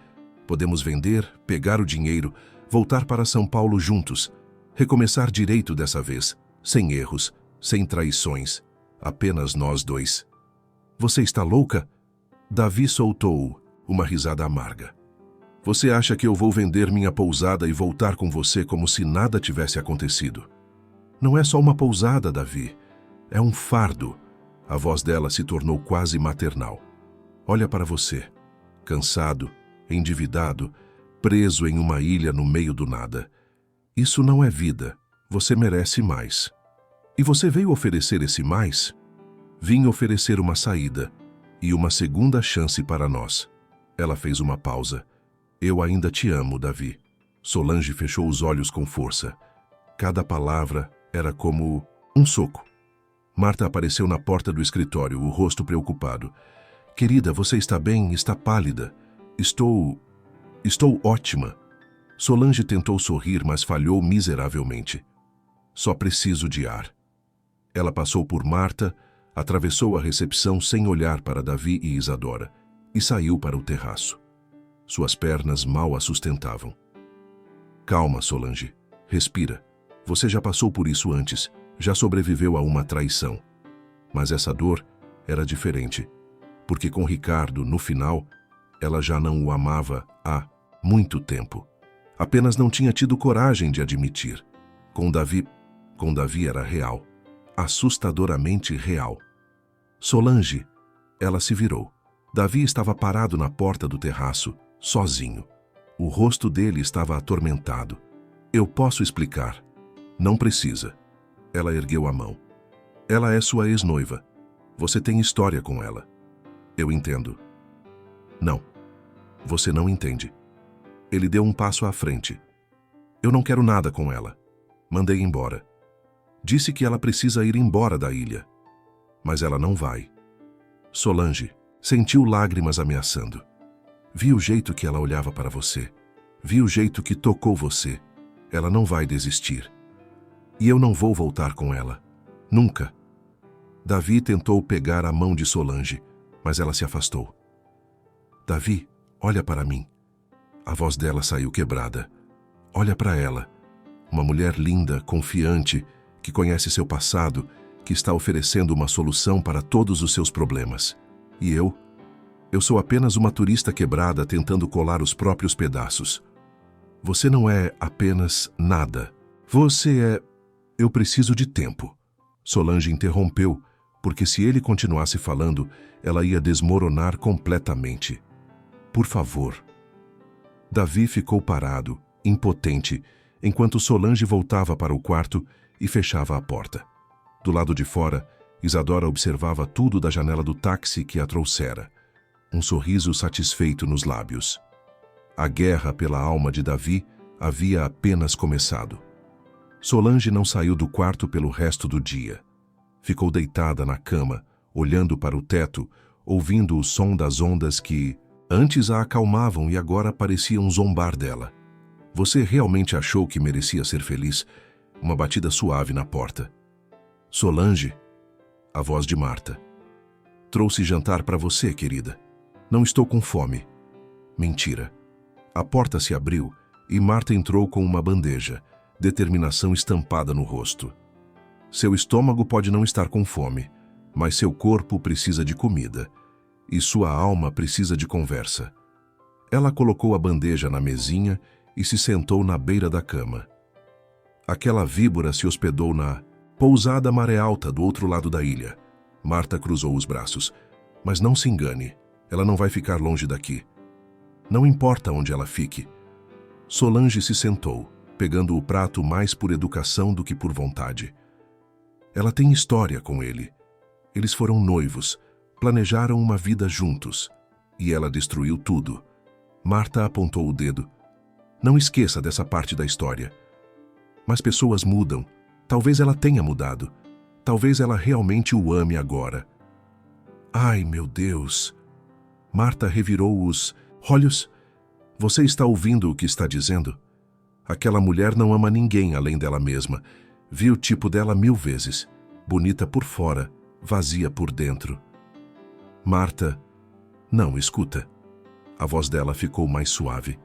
Podemos vender, pegar o dinheiro, voltar para São Paulo juntos. Recomeçar direito dessa vez, sem erros, sem traições, apenas nós dois. Você está louca? Davi soltou uma risada amarga. Você acha que eu vou vender minha pousada e voltar com você como se nada tivesse acontecido? Não é só uma pousada, Davi. É um fardo. A voz dela se tornou quase maternal. Olha para você, cansado, endividado, preso em uma ilha no meio do nada. Isso não é vida. Você merece mais. E você veio oferecer esse mais? Vim oferecer uma saída e uma segunda chance para nós. Ela fez uma pausa. Eu ainda te amo, Davi. Solange fechou os olhos com força. Cada palavra era como um soco. Marta apareceu na porta do escritório, o rosto preocupado. Querida, você está bem? Está pálida. Estou ótima. Solange tentou sorrir, mas falhou miseravelmente. Só preciso de ar. Ela passou por Marta, atravessou a recepção sem olhar para Davi e Isadora e saiu para o terraço. Suas pernas mal a sustentavam. Calma, Solange. Respira. Você já passou por isso antes. Já sobreviveu a uma traição. Mas essa dor era diferente, porque com Ricardo, no final, ela já não o amava há muito tempo. Apenas não tinha tido coragem de admitir. Com Davi era real. Assustadoramente real. Solange, ela se virou. Davi estava parado na porta do terraço, sozinho. O rosto dele estava atormentado. Eu posso explicar. Não precisa. Ela ergueu a mão. Ela é sua ex-noiva. Você tem história com ela. Eu entendo. Não. Você não entende. Ele deu um passo à frente. Eu não quero nada com ela. Mandei embora. Disse que ela precisa ir embora da ilha. Mas ela não vai. Solange sentiu lágrimas ameaçando. Vi o jeito que ela olhava para você. Vi o jeito que tocou você. Ela não vai desistir. E eu não vou voltar com ela. Nunca. Davi tentou pegar a mão de Solange, mas ela se afastou. Davi, olha para mim. A voz dela saiu quebrada. Olha para ela. Uma mulher linda, confiante, que conhece seu passado, que está oferecendo uma solução para todos os seus problemas. E eu sou apenas uma turista quebrada tentando colar os próprios pedaços. Você não é apenas nada. Você é... Eu preciso de tempo. Solange interrompeu, porque se ele continuasse falando, ela ia desmoronar completamente. Por favor. Davi ficou parado, impotente, enquanto Solange voltava para o quarto e fechava a porta. Do lado de fora, Isadora observava tudo da janela do táxi que a trouxera. Um sorriso satisfeito nos lábios. A guerra pela alma de Davi havia apenas começado. Solange não saiu do quarto pelo resto do dia. Ficou deitada na cama, olhando para o teto, ouvindo o som das ondas que antes a acalmavam e agora pareciam zombar dela. Você realmente achou que merecia ser feliz? Uma batida suave na porta. Solange, a voz de Marta. Trouxe jantar para você, querida. Não estou com fome. Mentira. A porta se abriu e Marta entrou com uma bandeja, determinação estampada no rosto. Seu estômago pode não estar com fome, mas seu corpo precisa de comida, e sua alma precisa de conversa. Ela colocou a bandeja na mesinha e se sentou na beira da cama. Aquela víbora se hospedou na pousada Maré Alta do outro lado da ilha. Marta cruzou os braços. Mas não se engane, ela não vai ficar longe daqui. Não importa onde ela fique. Solange se sentou, pegando o prato mais por educação do que por vontade. Ela tem história com ele. Eles foram noivos, planejaram uma vida juntos. E ela destruiu tudo. Marta apontou o dedo. Não esqueça dessa parte da história. Mas pessoas mudam. Talvez ela tenha mudado. Talvez ela realmente o ame agora. Ai, meu Deus! Marta revirou os olhos. Você está ouvindo o que está dizendo? Aquela mulher não ama ninguém além dela mesma. Vi o tipo dela 1000 vezes. Bonita por fora, vazia por dentro. Marta, não, escuta. A voz dela ficou mais suave.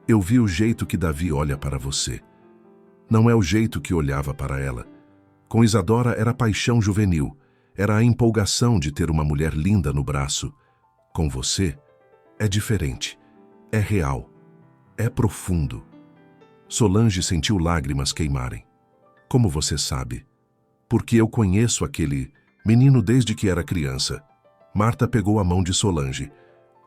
Eu vi o jeito que Davi olha para você. Não é o jeito que olhava para ela. Com Isadora era paixão juvenil, era a empolgação de ter uma mulher linda no braço. Com você, é diferente, é real, é profundo. Solange sentiu lágrimas queimarem. Como você sabe? Porque eu conheço aquele menino desde que era criança. Marta pegou a mão de Solange.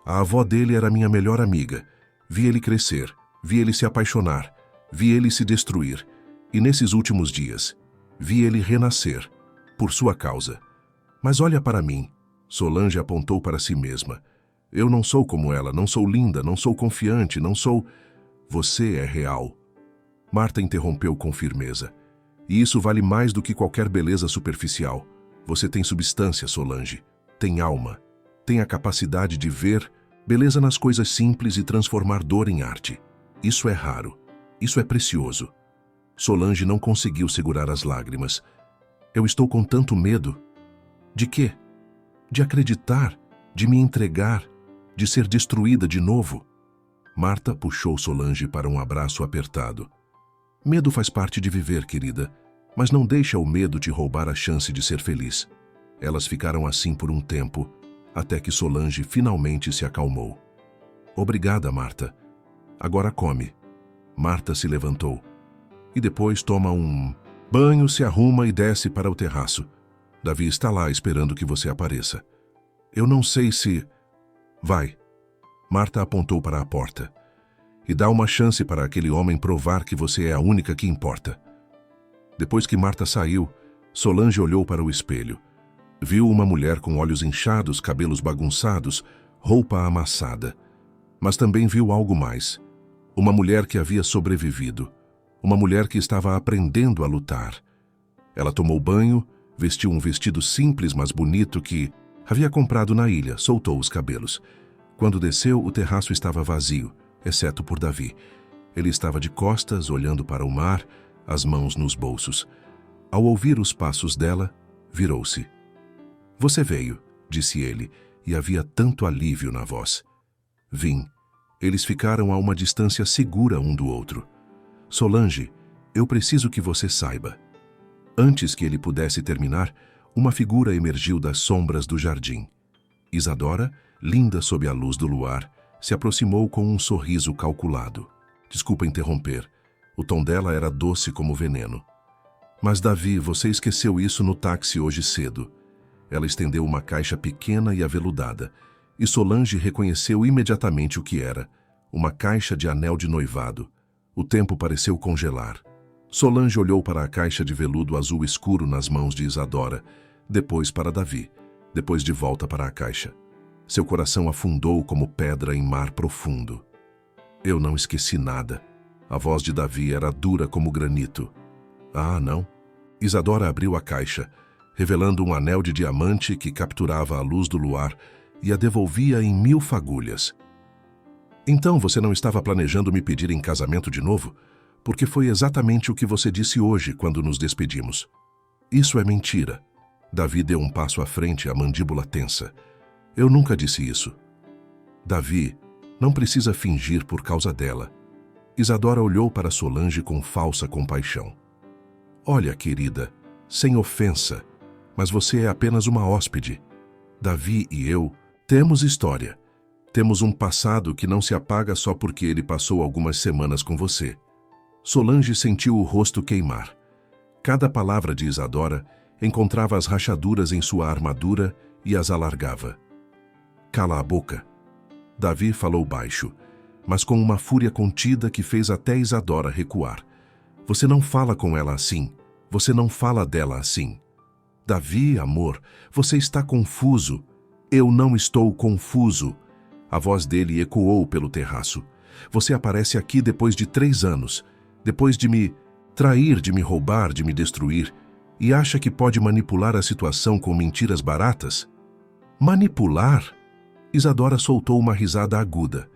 A avó dele era minha melhor amiga. Vi ele crescer, vi ele se apaixonar, vi ele se destruir. E nesses últimos dias, vi ele renascer, por sua causa. Mas olha para mim. Solange apontou para si mesma. Eu não sou como ela, não sou linda, não sou confiante, não sou... Você é real. Marta interrompeu com firmeza. E isso vale mais do que qualquer beleza superficial. Você tem substância, Solange. Tem alma. Tem a capacidade de ver beleza nas coisas simples e transformar dor em arte. Isso é raro. Isso é precioso. Solange não conseguiu segurar as lágrimas. Eu estou com tanto medo. De quê? De acreditar, de me entregar, de ser destruída de novo. Marta puxou Solange para um abraço apertado. Medo faz parte de viver, querida, mas não deixa o medo te roubar a chance de ser feliz. Elas ficaram assim por um tempo, até que Solange finalmente se acalmou. Obrigada, Marta. Agora come. Marta se levantou. E depois toma um banho, se arruma e desce para o terraço. Davi está lá esperando que você apareça. Eu não sei se... Vai. Marta apontou para a porta. E dá uma chance para aquele homem provar que você é a única que importa. Depois que Marta saiu, Solange olhou para o espelho. Viu uma mulher com olhos inchados, cabelos bagunçados, roupa amassada. Mas também viu algo mais. Uma mulher que havia sobrevivido. Uma mulher que estava aprendendo a lutar. Ela tomou banho, vestiu um vestido simples, mas bonito que havia comprado na ilha, soltou os cabelos. Quando desceu, o terraço estava vazio, exceto por Davi. Ele estava de costas, olhando para o mar, as mãos nos bolsos. Ao ouvir os passos dela, virou-se. Você veio, disse ele, e havia tanto alívio na voz. Vim. Eles ficaram a uma distância segura um do outro. Solange, eu preciso que você saiba. Antes que ele pudesse terminar, uma figura emergiu das sombras do jardim. Isadora, linda sob a luz do luar, se aproximou com um sorriso calculado. Desculpa interromper. O tom dela era doce como veneno. Mas, Davi, você esqueceu isso no táxi hoje cedo. Ela estendeu uma caixa pequena e aveludada, e Solange reconheceu imediatamente o que era. Uma caixa de anel de noivado. O tempo pareceu congelar. Solange olhou para a caixa de veludo azul escuro nas mãos de Isadora, depois para Davi, depois de volta para a caixa. Seu coração afundou como pedra em mar profundo. Eu não esqueci nada. A voz de Davi era dura como granito. Ah, não? Isadora abriu a caixa, revelando um anel de diamante que capturava a luz do luar e a devolvia em 1000 fagulhas. Então você não estava planejando me pedir em casamento de novo? Porque foi exatamente o que você disse hoje quando nos despedimos. Isso é mentira. Davi deu um passo à frente, a mandíbula tensa. Eu nunca disse isso. Davi, não precisa fingir por causa dela. Isadora olhou para Solange com falsa compaixão. Olha, querida, sem ofensa, mas você é apenas uma hóspede. Davi e eu temos história. Temos um passado que não se apaga só porque ele passou algumas semanas com você. Solange sentiu o rosto queimar. Cada palavra de Isadora encontrava as rachaduras em sua armadura e as alargava. Cala a boca. Davi falou baixo, mas com uma fúria contida que fez até Isadora recuar. Você não fala com ela assim. Você não fala dela assim. Davi, amor, você está confuso. Eu não estou confuso. A voz dele ecoou pelo terraço. Você aparece aqui depois de 3 anos, depois de me trair, de me roubar, de me destruir, e acha que pode manipular a situação com mentiras baratas? Manipular? Isadora soltou uma risada aguda.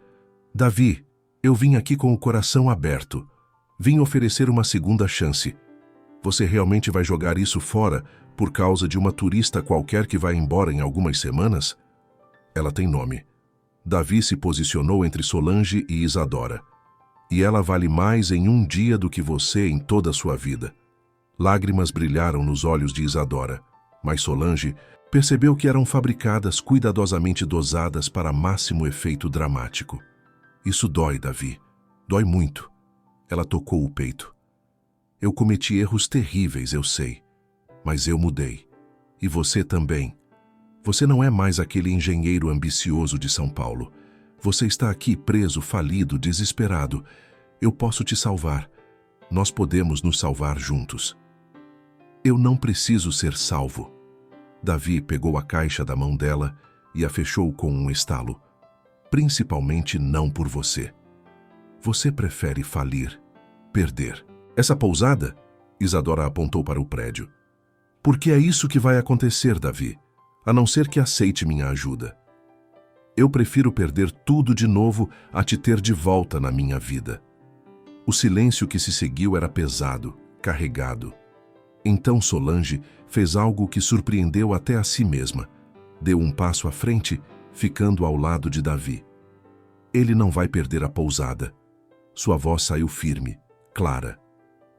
Davi, eu vim aqui com o coração aberto. Vim oferecer uma segunda chance. Você realmente vai jogar isso fora por causa de uma turista qualquer que vai embora em algumas semanas? Ela tem nome. Davi se posicionou entre Solange e Isadora. E ela vale mais em um dia do que você em toda a sua vida. Lágrimas brilharam nos olhos de Isadora, mas Solange percebeu que eram fabricadas cuidadosamente dosadas para máximo efeito dramático. Isso dói, Davi. Dói muito. Ela tocou o peito. Eu cometi erros terríveis, eu sei. Mas eu mudei. E você também. Você não é mais aquele engenheiro ambicioso de São Paulo. Você está aqui preso, falido, desesperado. Eu posso te salvar. Nós podemos nos salvar juntos. Eu não preciso ser salvo. Davi pegou a caixa da mão dela e a fechou com um estalo. Principalmente não por você. Você prefere falir, perder. Essa pousada? Isadora apontou para o prédio. Porque é isso que vai acontecer, Davi, a não ser que aceite minha ajuda. Eu prefiro perder tudo de novo a te ter de volta na minha vida. O silêncio que se seguiu era pesado, carregado. Então Solange fez algo que surpreendeu até a si mesma. Deu um passo à frente, ficando ao lado de Davi. Ele não vai perder a pousada. Sua voz saiu firme, clara.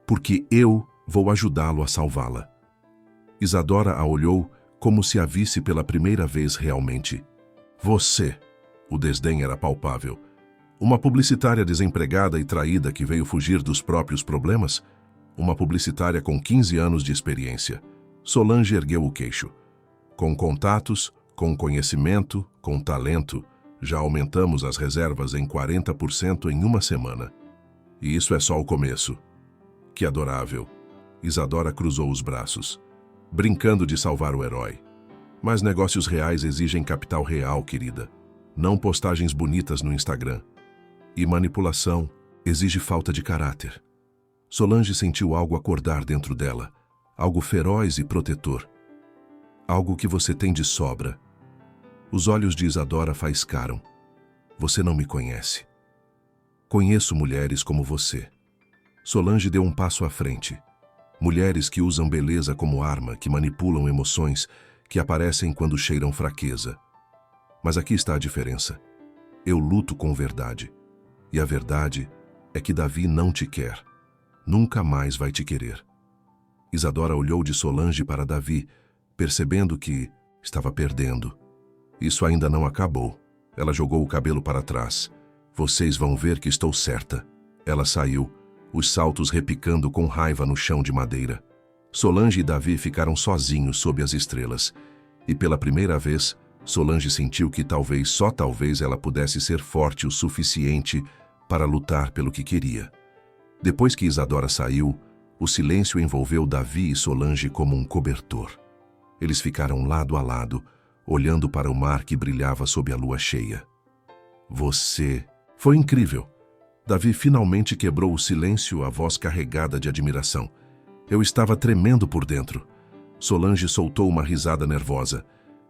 Porque eu vou ajudá-lo a salvá-la. Isadora a olhou como se a visse pela primeira vez realmente. Você. O desdém era palpável. Uma publicitária desempregada e traída que veio fugir dos próprios problemas? Uma publicitária com 15 anos de experiência. Solange ergueu o queixo. Com contatos, com conhecimento, com talento, já aumentamos as reservas em 40% em uma semana. E isso é só o começo. Que adorável. Isadora cruzou os braços, brincando de salvar o herói. Mas negócios reais exigem capital real, querida. Não postagens bonitas no Instagram. E manipulação exige falta de caráter. Solange sentiu algo acordar dentro dela, algo feroz e protetor. Algo que você tem de sobra. Os olhos de Isadora faiscaram. Você não me conhece. Conheço mulheres como você. Solange deu um passo à frente. Mulheres que usam beleza como arma, que manipulam emoções, que aparecem quando cheiram fraqueza. Mas aqui está a diferença. Eu luto com verdade. E a verdade é que Davi não te quer. Nunca mais vai te querer. Isadora olhou de Solange para Davi, percebendo que estava perdendo. Isso ainda não acabou. Ela jogou o cabelo para trás. Vocês vão ver que estou certa. Ela saiu, os saltos repicando com raiva no chão de madeira. Solange e Davi ficaram sozinhos sob as estrelas. E pela primeira vez, Solange sentiu que talvez, só talvez, ela pudesse ser forte o suficiente para lutar pelo que queria. Depois que Isadora saiu, o silêncio envolveu Davi e Solange como um cobertor. Eles ficaram lado a lado, olhando para o mar que brilhava sob a lua cheia. Você... Foi incrível. Davi finalmente quebrou o silêncio, a voz carregada de admiração. Eu estava tremendo por dentro. Solange soltou uma risada nervosa,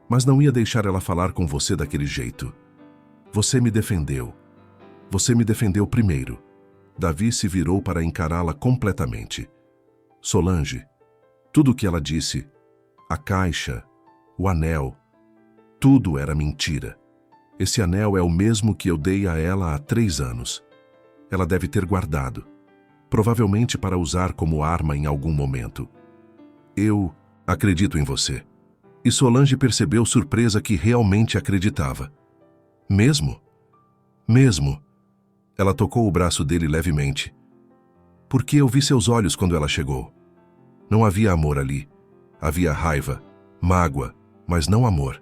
mas não ia deixar ela falar com você daquele jeito. Você me defendeu. Você me defendeu primeiro. Davi se virou para encará-la completamente. Solange, tudo o que ela disse, a caixa, o anel, tudo era mentira. Esse anel é o mesmo que eu dei a ela há 3 anos. Ela deve ter guardado, provavelmente para usar como arma em algum momento. Eu acredito em você. E Solange percebeu surpresa que realmente acreditava. Mesmo? Mesmo. Ela tocou o braço dele levemente. Porque eu vi seus olhos quando ela chegou. Não havia amor ali. Havia raiva, mágoa, mas não amor.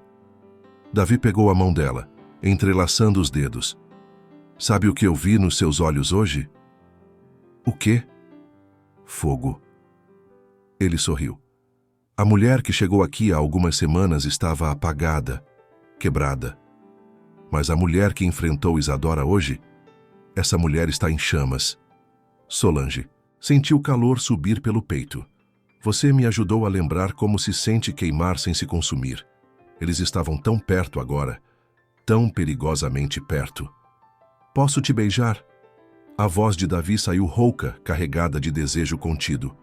Davi pegou a mão dela, entrelaçando os dedos. Sabe o que eu vi nos seus olhos hoje? O quê? Fogo. Ele sorriu. A mulher que chegou aqui há algumas semanas estava apagada, quebrada. Mas a mulher que enfrentou Isadora hoje, essa mulher está em chamas. Solange sentiu o calor subir pelo peito. Você me ajudou a lembrar como se sente queimar sem se consumir. Eles estavam tão perto agora, tão perigosamente perto. Posso te beijar? A voz de Davi saiu rouca, carregada de desejo contido.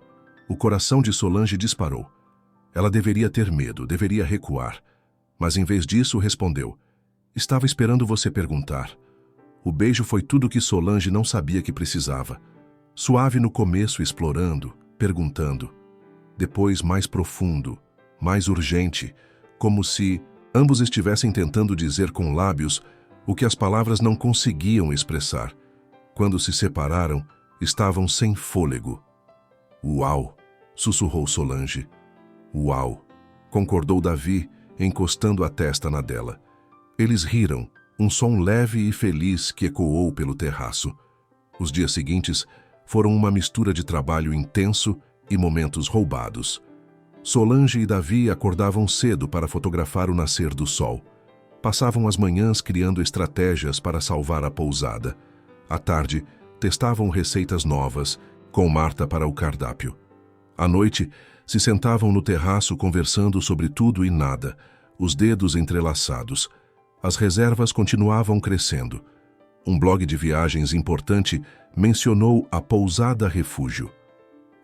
O coração de Solange disparou. Ela deveria ter medo, deveria recuar. Mas em vez disso respondeu. Estava esperando você perguntar. O beijo foi tudo que Solange não sabia que precisava. Suave no começo, explorando, perguntando. Depois mais profundo, mais urgente, como se ambos estivessem tentando dizer com lábios o que as palavras não conseguiam expressar. Quando se separaram, estavam sem fôlego. Uau! Sussurrou Solange. Uau! Concordou Davi, encostando a testa na dela. Eles riram, um som leve e feliz que ecoou pelo terraço. Os dias seguintes foram uma mistura de trabalho intenso e momentos roubados. Solange e Davi acordavam cedo para fotografar o nascer do sol. Passavam as manhãs criando estratégias para salvar a pousada. À tarde, testavam receitas novas, com Marta para o cardápio. À noite, se sentavam no terraço conversando sobre tudo e nada, os dedos entrelaçados. As reservas continuavam crescendo. Um blog de viagens importante mencionou a Pousada Refúgio.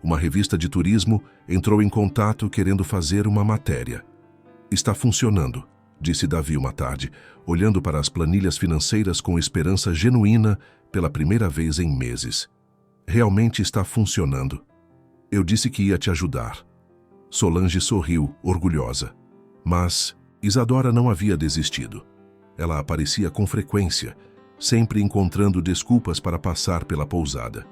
Uma revista de turismo entrou em contato querendo fazer uma matéria. Está funcionando, disse Davi uma tarde, olhando para as planilhas financeiras com esperança genuína pela primeira vez em meses. Realmente está funcionando. Eu disse que ia te ajudar. Solange sorriu, orgulhosa. Mas Isadora não havia desistido. Ela aparecia com frequência, sempre encontrando desculpas para passar pela pousada.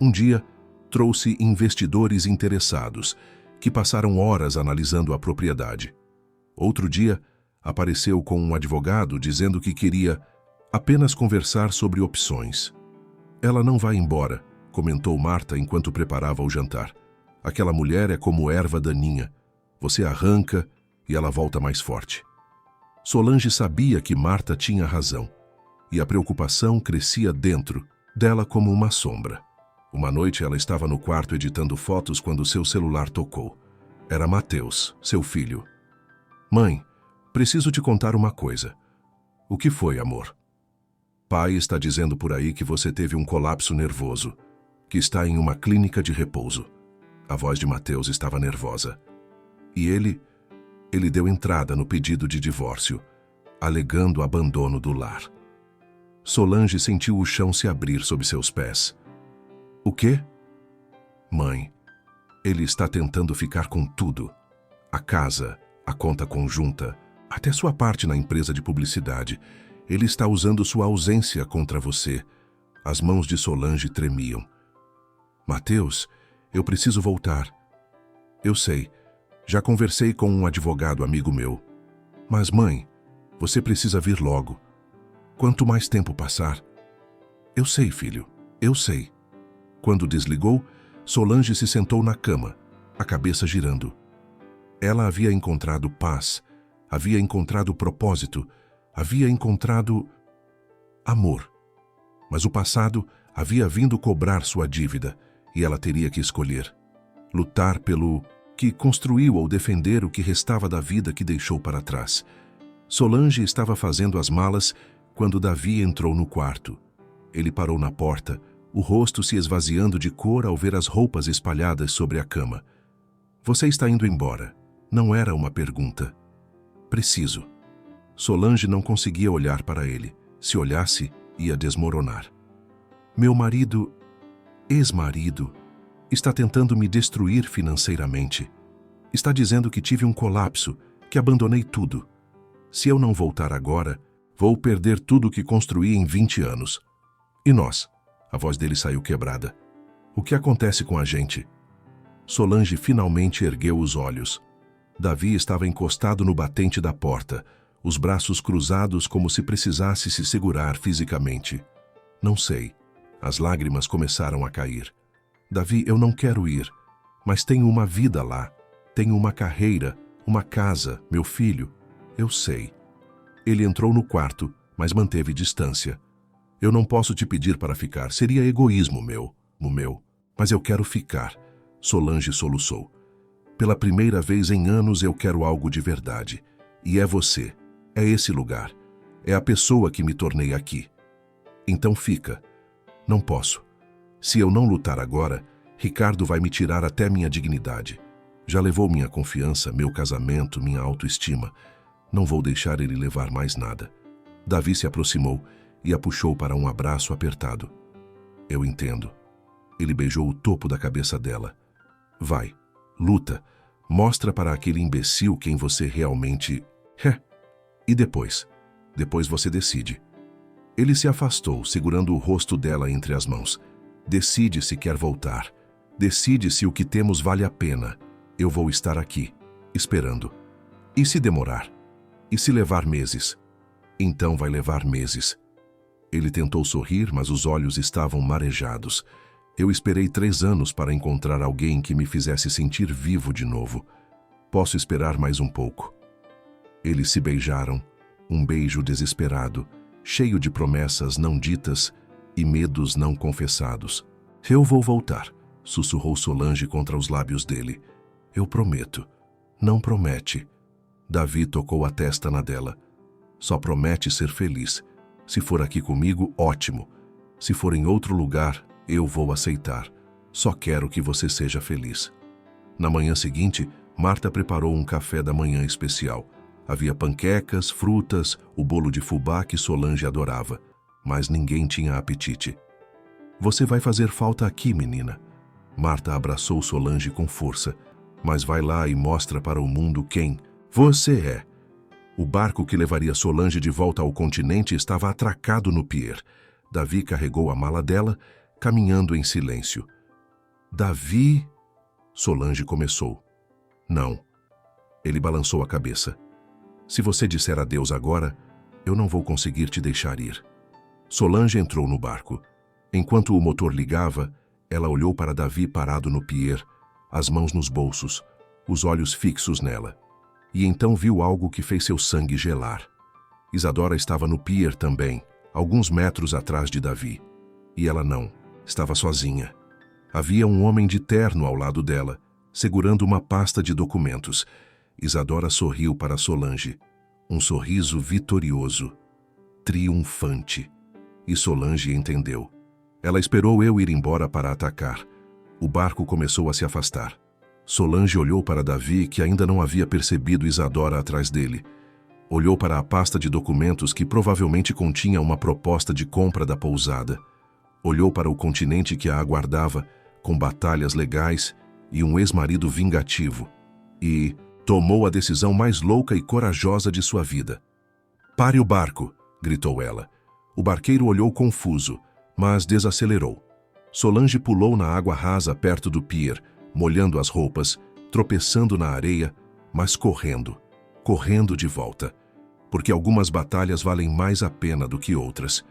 Um dia, trouxe investidores interessados, que passaram horas analisando a propriedade. Outro dia, apareceu com um advogado dizendo que queria apenas conversar sobre opções. Ela não vai embora, comentou Marta enquanto preparava o jantar. Aquela mulher é como erva daninha. Você arranca e ela volta mais forte. Solange sabia que Marta tinha razão, e a preocupação crescia dentro dela como uma sombra. Uma noite ela estava no quarto editando fotos quando seu celular tocou. Era Mateus, seu filho. Mãe, preciso te contar uma coisa. O que foi, amor? Pai está dizendo por aí que você teve um colapso nervoso, que está em uma clínica de repouso. A voz de Mateus estava nervosa. E ele deu entrada no pedido de divórcio, alegando abandono do lar. Solange sentiu o chão se abrir sob seus pés. O quê? Mãe, ele está tentando ficar com tudo. A casa, a conta conjunta, até sua parte na empresa de publicidade. Ele está usando sua ausência contra você. As mãos de Solange tremiam. Mateus, eu preciso voltar. Eu sei. Já conversei com um advogado amigo meu. Mas, mãe, você precisa vir logo. Quanto mais tempo passar... Eu sei, filho, eu sei. Quando desligou, Solange se sentou na cama, a cabeça girando. Ela havia encontrado paz, havia encontrado propósito, havia encontrado amor. Mas o passado havia vindo cobrar sua dívida e ela teria que escolher. Lutar pelo que construiu ou defender o que restava da vida que deixou para trás. Solange estava fazendo as malas quando Davi entrou no quarto. Ele parou na porta, o rosto se esvaziando de cor ao ver as roupas espalhadas sobre a cama. Você está indo embora. Não era uma pergunta. Preciso. Solange não conseguia olhar para ele. Se olhasse, ia desmoronar. Meu marido, ex-marido, está tentando me destruir financeiramente. Está dizendo que tive um colapso, que abandonei tudo. Se eu não voltar agora, vou perder tudo que construí em 20 anos. E nós? A voz dele saiu quebrada. O que acontece com a gente? Solange finalmente ergueu os olhos. Davi estava encostado no batente da porta, os braços cruzados como se precisasse se segurar fisicamente. Não sei. As lágrimas começaram a cair. Davi, eu não quero ir, mas tenho uma vida lá. Tenho uma carreira, uma casa, meu filho. Eu sei. Ele entrou no quarto, mas manteve distância. Eu não posso te pedir para ficar, seria egoísmo meu. Mas eu quero ficar. Solange soluçou. Pela primeira vez em anos eu quero algo de verdade. E é você. É esse lugar. É a pessoa que me tornei aqui. Então fica. Não posso. Se eu não lutar agora, Ricardo vai me tirar até minha dignidade. Já levou minha confiança, meu casamento, minha autoestima. Não vou deixar ele levar mais nada. Davi se aproximou e a puxou para um abraço apertado. Eu entendo. Ele beijou o topo da cabeça dela. Vai, luta, mostra para aquele imbecil quem você realmente é. E depois? Depois você decide. Ele se afastou, segurando o rosto dela entre as mãos. Decide se quer voltar. Decide se o que temos vale a pena. Eu vou estar aqui, esperando. E se demorar? E se levar meses? Então vai levar meses. Ele tentou sorrir, mas os olhos estavam marejados. Eu esperei 3 anos para encontrar alguém que me fizesse sentir vivo de novo. Posso esperar mais um pouco. Eles se beijaram, um beijo desesperado, cheio de promessas não ditas e medos não confessados. Eu vou voltar, sussurrou Solange contra os lábios dele. Eu prometo. Não promete. Davi tocou a testa na dela. Só promete ser feliz. Se for aqui comigo, ótimo. Se for em outro lugar, eu vou aceitar. Só quero que você seja feliz. Na manhã seguinte, Marta preparou um café da manhã especial. Havia panquecas, frutas, o bolo de fubá que Solange adorava. Mas ninguém tinha apetite. Você vai fazer falta aqui, menina. Marta abraçou Solange com força. Mas vai lá e mostra para o mundo quem você é. O barco que levaria Solange de volta ao continente estava atracado no pier. Davi carregou a mala dela, caminhando em silêncio. Davi... Solange começou. Não. Ele balançou a cabeça. Se você disser adeus agora, eu não vou conseguir te deixar ir. Solange entrou no barco. Enquanto o motor ligava, ela olhou para Davi parado no pier, as mãos nos bolsos, os olhos fixos nela. E então viu algo que fez seu sangue gelar. Isadora estava no pier também, alguns metros atrás de Davi. E ela não, estava sozinha. Havia um homem de terno ao lado dela, segurando uma pasta de documentos. Isadora sorriu para Solange. Um sorriso vitorioso, triunfante. E Solange entendeu. Ela esperou eu ir embora para atacar. O barco começou a se afastar. Solange olhou para Davi, que ainda não havia percebido Isadora atrás dele. Olhou para a pasta de documentos que provavelmente continha uma proposta de compra da pousada. Olhou para o continente que a aguardava, com batalhas legais e um ex-marido vingativo. E tomou a decisão mais louca e corajosa de sua vida. Pare o barco, gritou ela. O barqueiro olhou confuso, mas desacelerou. Solange pulou na água rasa perto do pier, molhando as roupas, tropeçando na areia, mas correndo de volta, porque algumas batalhas valem mais a pena do que outras.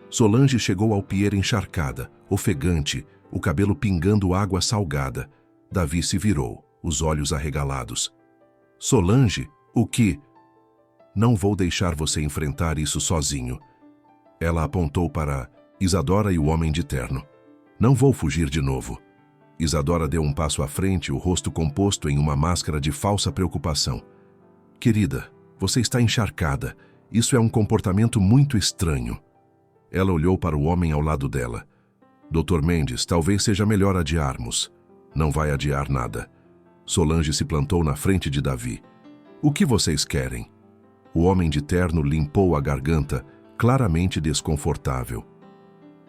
Solange chegou ao pier encharcada, ofegante, o cabelo pingando água salgada. Davi se virou, os olhos arregalados. Solange, o que? Não vou deixar você enfrentar isso sozinho. Ela apontou para Isadora e o homem de terno. Não vou fugir de novo. Isadora deu um passo à frente, o rosto composto em uma máscara de falsa preocupação. Querida, você está encharcada. Isso é um comportamento muito estranho. Ela olhou para o homem ao lado dela. Dr. Mendes, talvez seja melhor adiarmos. Não vai adiar nada. Solange se plantou na frente de Davi. O que vocês querem? O homem de terno limpou a garganta, claramente desconfortável.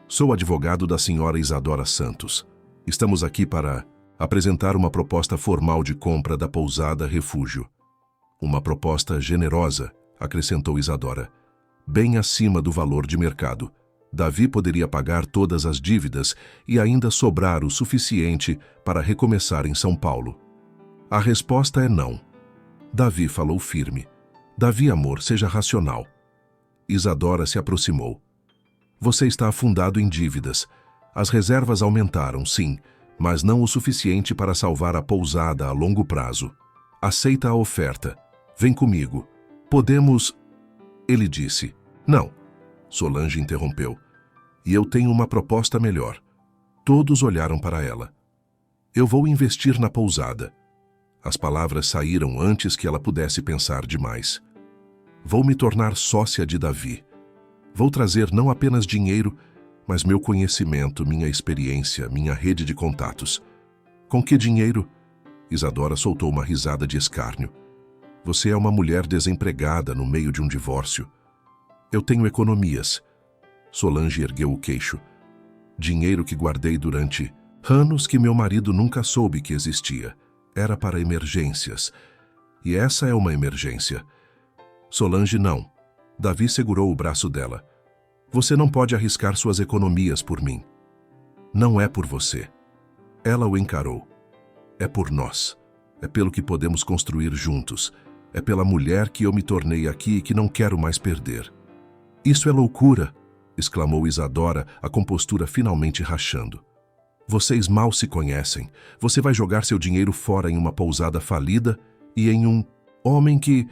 Sou advogado da senhora Isadora Santos. Estamos aqui para apresentar uma proposta formal de compra da pousada Refúgio. Uma proposta generosa, acrescentou Isadora, bem acima do valor de mercado. Davi poderia pagar todas as dívidas e ainda sobrar o suficiente para recomeçar em São Paulo. A resposta é não. Davi falou firme. Davi, amor, seja racional. Isadora se aproximou. Você está afundado em dívidas. As reservas aumentaram, sim, mas não o suficiente para salvar a pousada a longo prazo. Aceita a oferta. Vem comigo. Podemos... Ele disse. Não. Solange interrompeu. E eu tenho uma proposta melhor. Todos olharam para ela. Eu vou investir na pousada. As palavras saíram antes que ela pudesse pensar demais. Vou me tornar sócia de Davi. Vou trazer não apenas dinheiro, mas meu conhecimento, minha experiência, minha rede de contatos. Com que dinheiro? Isadora soltou uma risada de escárnio. Você é uma mulher desempregada no meio de um divórcio. Eu tenho economias. Solange ergueu o queixo. Dinheiro que guardei durante anos que meu marido nunca soube que existia. Era para emergências. E essa é uma emergência. Solange, não. Davi segurou o braço dela. Você não pode arriscar suas economias por mim. Não é por você. Ela o encarou. É por nós. É pelo que podemos construir juntos. É pela mulher que eu me tornei aqui e que não quero mais perder. Isso é loucura, exclamou Isadora, a compostura finalmente rachando. Vocês mal se conhecem. Você vai jogar seu dinheiro fora em uma pousada falida e em um homem que...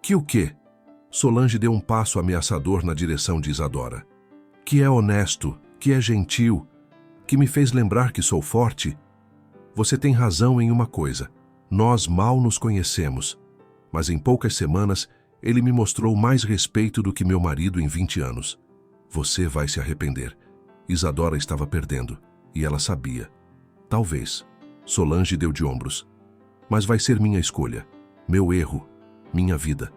Que o quê? Solange deu um passo ameaçador na direção de Isadora. Que é honesto, que é gentil, que me fez lembrar que sou forte. Você tem razão em uma coisa. Nós mal nos conhecemos. Mas em poucas semanas, ele me mostrou mais respeito do que meu marido em 20 anos. Você vai se arrepender. Isadora estava perdendo, e ela sabia. Talvez. Solange deu de ombros. Mas vai ser minha escolha, meu erro, minha vida.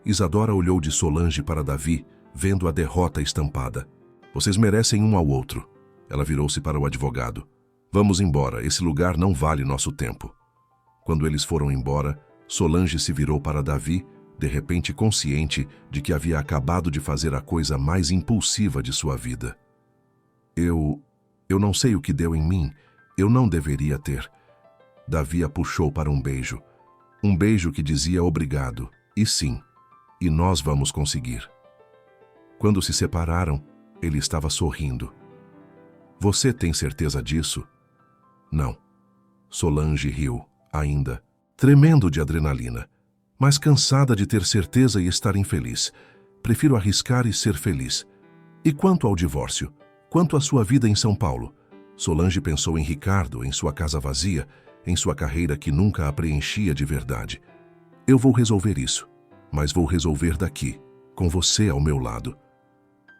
Isadora olhou de Solange para Davi, vendo a derrota estampada. Vocês merecem um ao outro. Ela virou-se para o advogado. Vamos embora, esse lugar não vale nosso tempo. Quando eles foram embora, Solange se virou para Davi, de repente consciente de que havia acabado de fazer a coisa mais impulsiva de sua vida. Eu não sei o que deu em mim, eu não deveria ter. Davi a puxou para um beijo que dizia obrigado, e sim, e nós vamos conseguir. Quando se separaram, ele estava sorrindo. Você tem certeza disso? Não. Solange riu, ainda, tremendo de adrenalina, mas cansada de ter certeza e estar infeliz. Prefiro arriscar e ser feliz. E quanto ao divórcio? Quanto à sua vida em São Paulo? Solange pensou em Ricardo, em sua casa vazia, em sua carreira que nunca a preenchia de verdade. Eu vou resolver isso, mas vou resolver daqui, com você ao meu lado.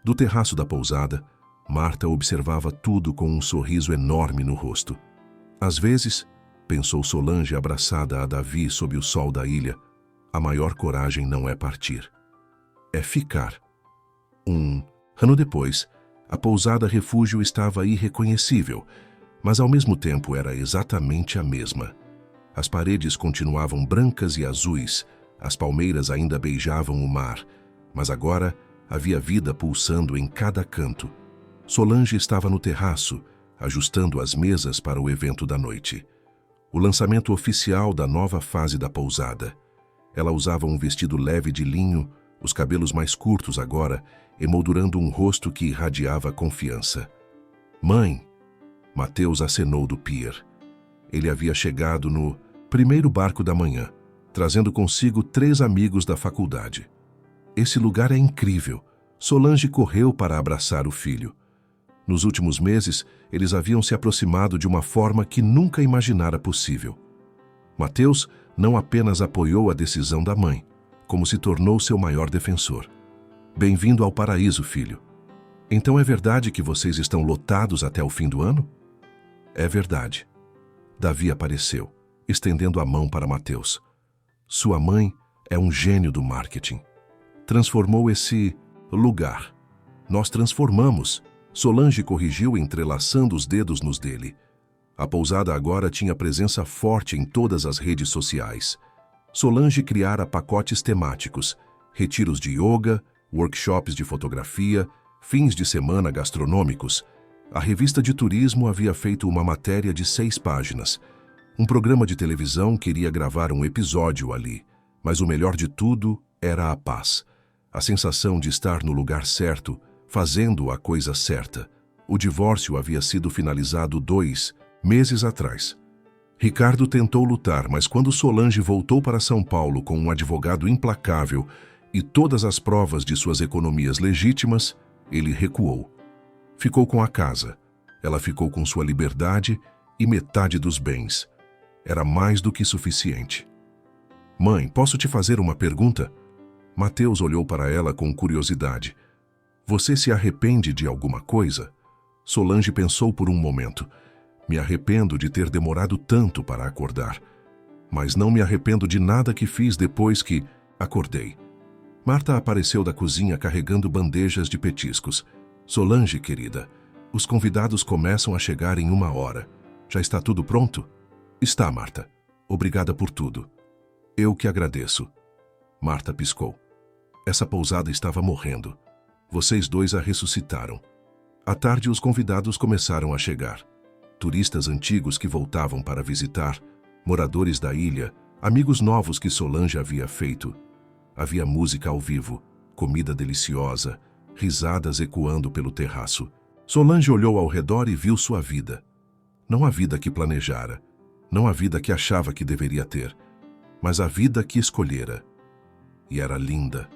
Do terraço da pousada, Marta observava tudo com um sorriso enorme no rosto. Às vezes, pensou Solange abraçada a Davi sob o sol da ilha, a maior coragem não é partir, é ficar. Um ano depois, a pousada refúgio estava irreconhecível, mas ao mesmo tempo era exatamente a mesma. As paredes continuavam brancas e azuis, as palmeiras ainda beijavam o mar, mas agora havia vida pulsando em cada canto. Solange estava no terraço, ajustando as mesas para o evento da noite. O lançamento oficial da nova fase da pousada. Ela usava um vestido leve de linho, os cabelos mais curtos agora, emoldurando um rosto que irradiava confiança. Mãe! Mateus acenou do pier. Ele havia chegado no primeiro barco da manhã, trazendo consigo 3 amigos da faculdade. Esse lugar é incrível. Solange correu para abraçar o filho. Nos últimos meses, eles haviam se aproximado de uma forma que nunca imaginara possível. Mateus não apenas apoiou a decisão da mãe, como se tornou seu maior defensor. Bem-vindo ao paraíso, filho. Então é verdade que vocês estão lotados até o fim do ano? É verdade. Davi apareceu, estendendo a mão para Mateus. Sua mãe é um gênio do marketing. Transformou esse lugar. Nós transformamos. Solange corrigiu entrelaçando os dedos nos dele. A pousada agora tinha presença forte em todas as redes sociais. Solange criara pacotes temáticos, retiros de yoga, workshops de fotografia, fins de semana gastronômicos. A revista de turismo havia feito uma matéria de 6 páginas. Um programa de televisão queria gravar um episódio ali, mas o melhor de tudo era a paz. A sensação de estar no lugar certo, fazendo a coisa certa. O divórcio havia sido finalizado 2 meses atrás. Ricardo tentou lutar, mas quando Solange voltou para São Paulo com um advogado implacável e todas as provas de suas economias legítimas, ele recuou. Ficou com a casa. Ela ficou com sua liberdade e metade dos bens. Era mais do que suficiente. Mãe, posso te fazer uma pergunta? Mateus olhou para ela com curiosidade. Você se arrepende de alguma coisa? Solange pensou por um momento. Me arrependo de ter demorado tanto para acordar. Mas não me arrependo de nada que fiz depois que acordei. Marta apareceu da cozinha carregando bandejas de petiscos. Solange, querida, os convidados começam a chegar em 1 hora. Já está tudo pronto? Está, Marta. Obrigada por tudo. Eu que agradeço. Marta piscou. Essa pousada estava morrendo. Vocês dois a ressuscitaram. À tarde, os convidados começaram a chegar. Turistas antigos que voltavam para visitar, moradores da ilha, amigos novos que Solange havia feito. Havia música ao vivo, comida deliciosa, risadas ecoando pelo terraço. Solange olhou ao redor e viu sua vida. Não a vida que planejara, não a vida que achava que deveria ter, mas a vida que escolhera. E era linda.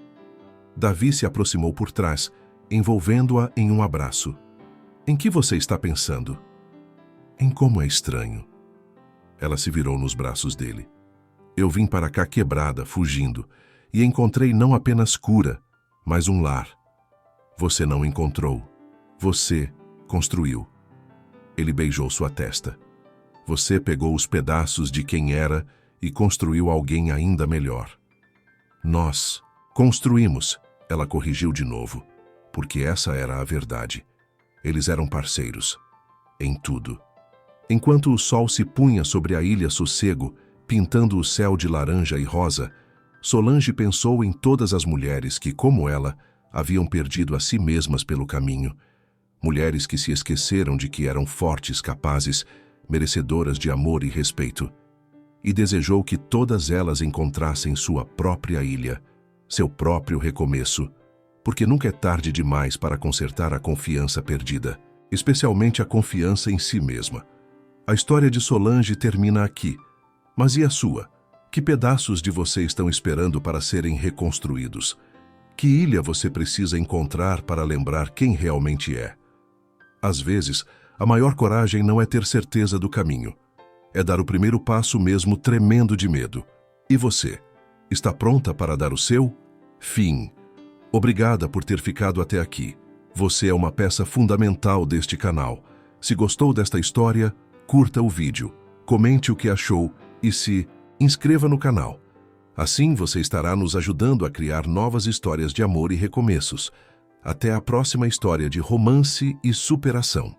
Davi se aproximou por trás, envolvendo-a em um abraço. Em que você está pensando? Em como é estranho. Ela se virou nos braços dele. Eu vim para cá quebrada, fugindo, e encontrei não apenas cura, mas um lar. Você não encontrou. Você construiu. Ele beijou sua testa. Você pegou os pedaços de quem era e construiu alguém ainda melhor. Nós construímos, ela corrigiu de novo, porque essa era a verdade. Eles eram parceiros. Em tudo. Enquanto o sol se punha sobre a ilha Sossego, pintando o céu de laranja e rosa, Solange pensou em todas as mulheres que, como ela, haviam perdido a si mesmas pelo caminho. Mulheres que se esqueceram de que eram fortes, capazes, merecedoras de amor e respeito. E desejou que todas elas encontrassem sua própria ilha, seu próprio recomeço, porque nunca é tarde demais para consertar a confiança perdida, especialmente a confiança em si mesma. A história de Solange termina aqui, mas e a sua? Que pedaços de você estão esperando para serem reconstruídos? Que ilha você precisa encontrar para lembrar quem realmente é? Às vezes, a maior coragem não é ter certeza do caminho. É dar o primeiro passo mesmo tremendo de medo. E você? Está pronta para dar o seu? Fim. Obrigada por ter ficado até aqui. Você é uma peça fundamental deste canal. Se gostou desta história, curta o vídeo, comente o que achou e se inscreva no canal. Assim você estará nos ajudando a criar novas histórias de amor e recomeços. Até a próxima história de romance e superação.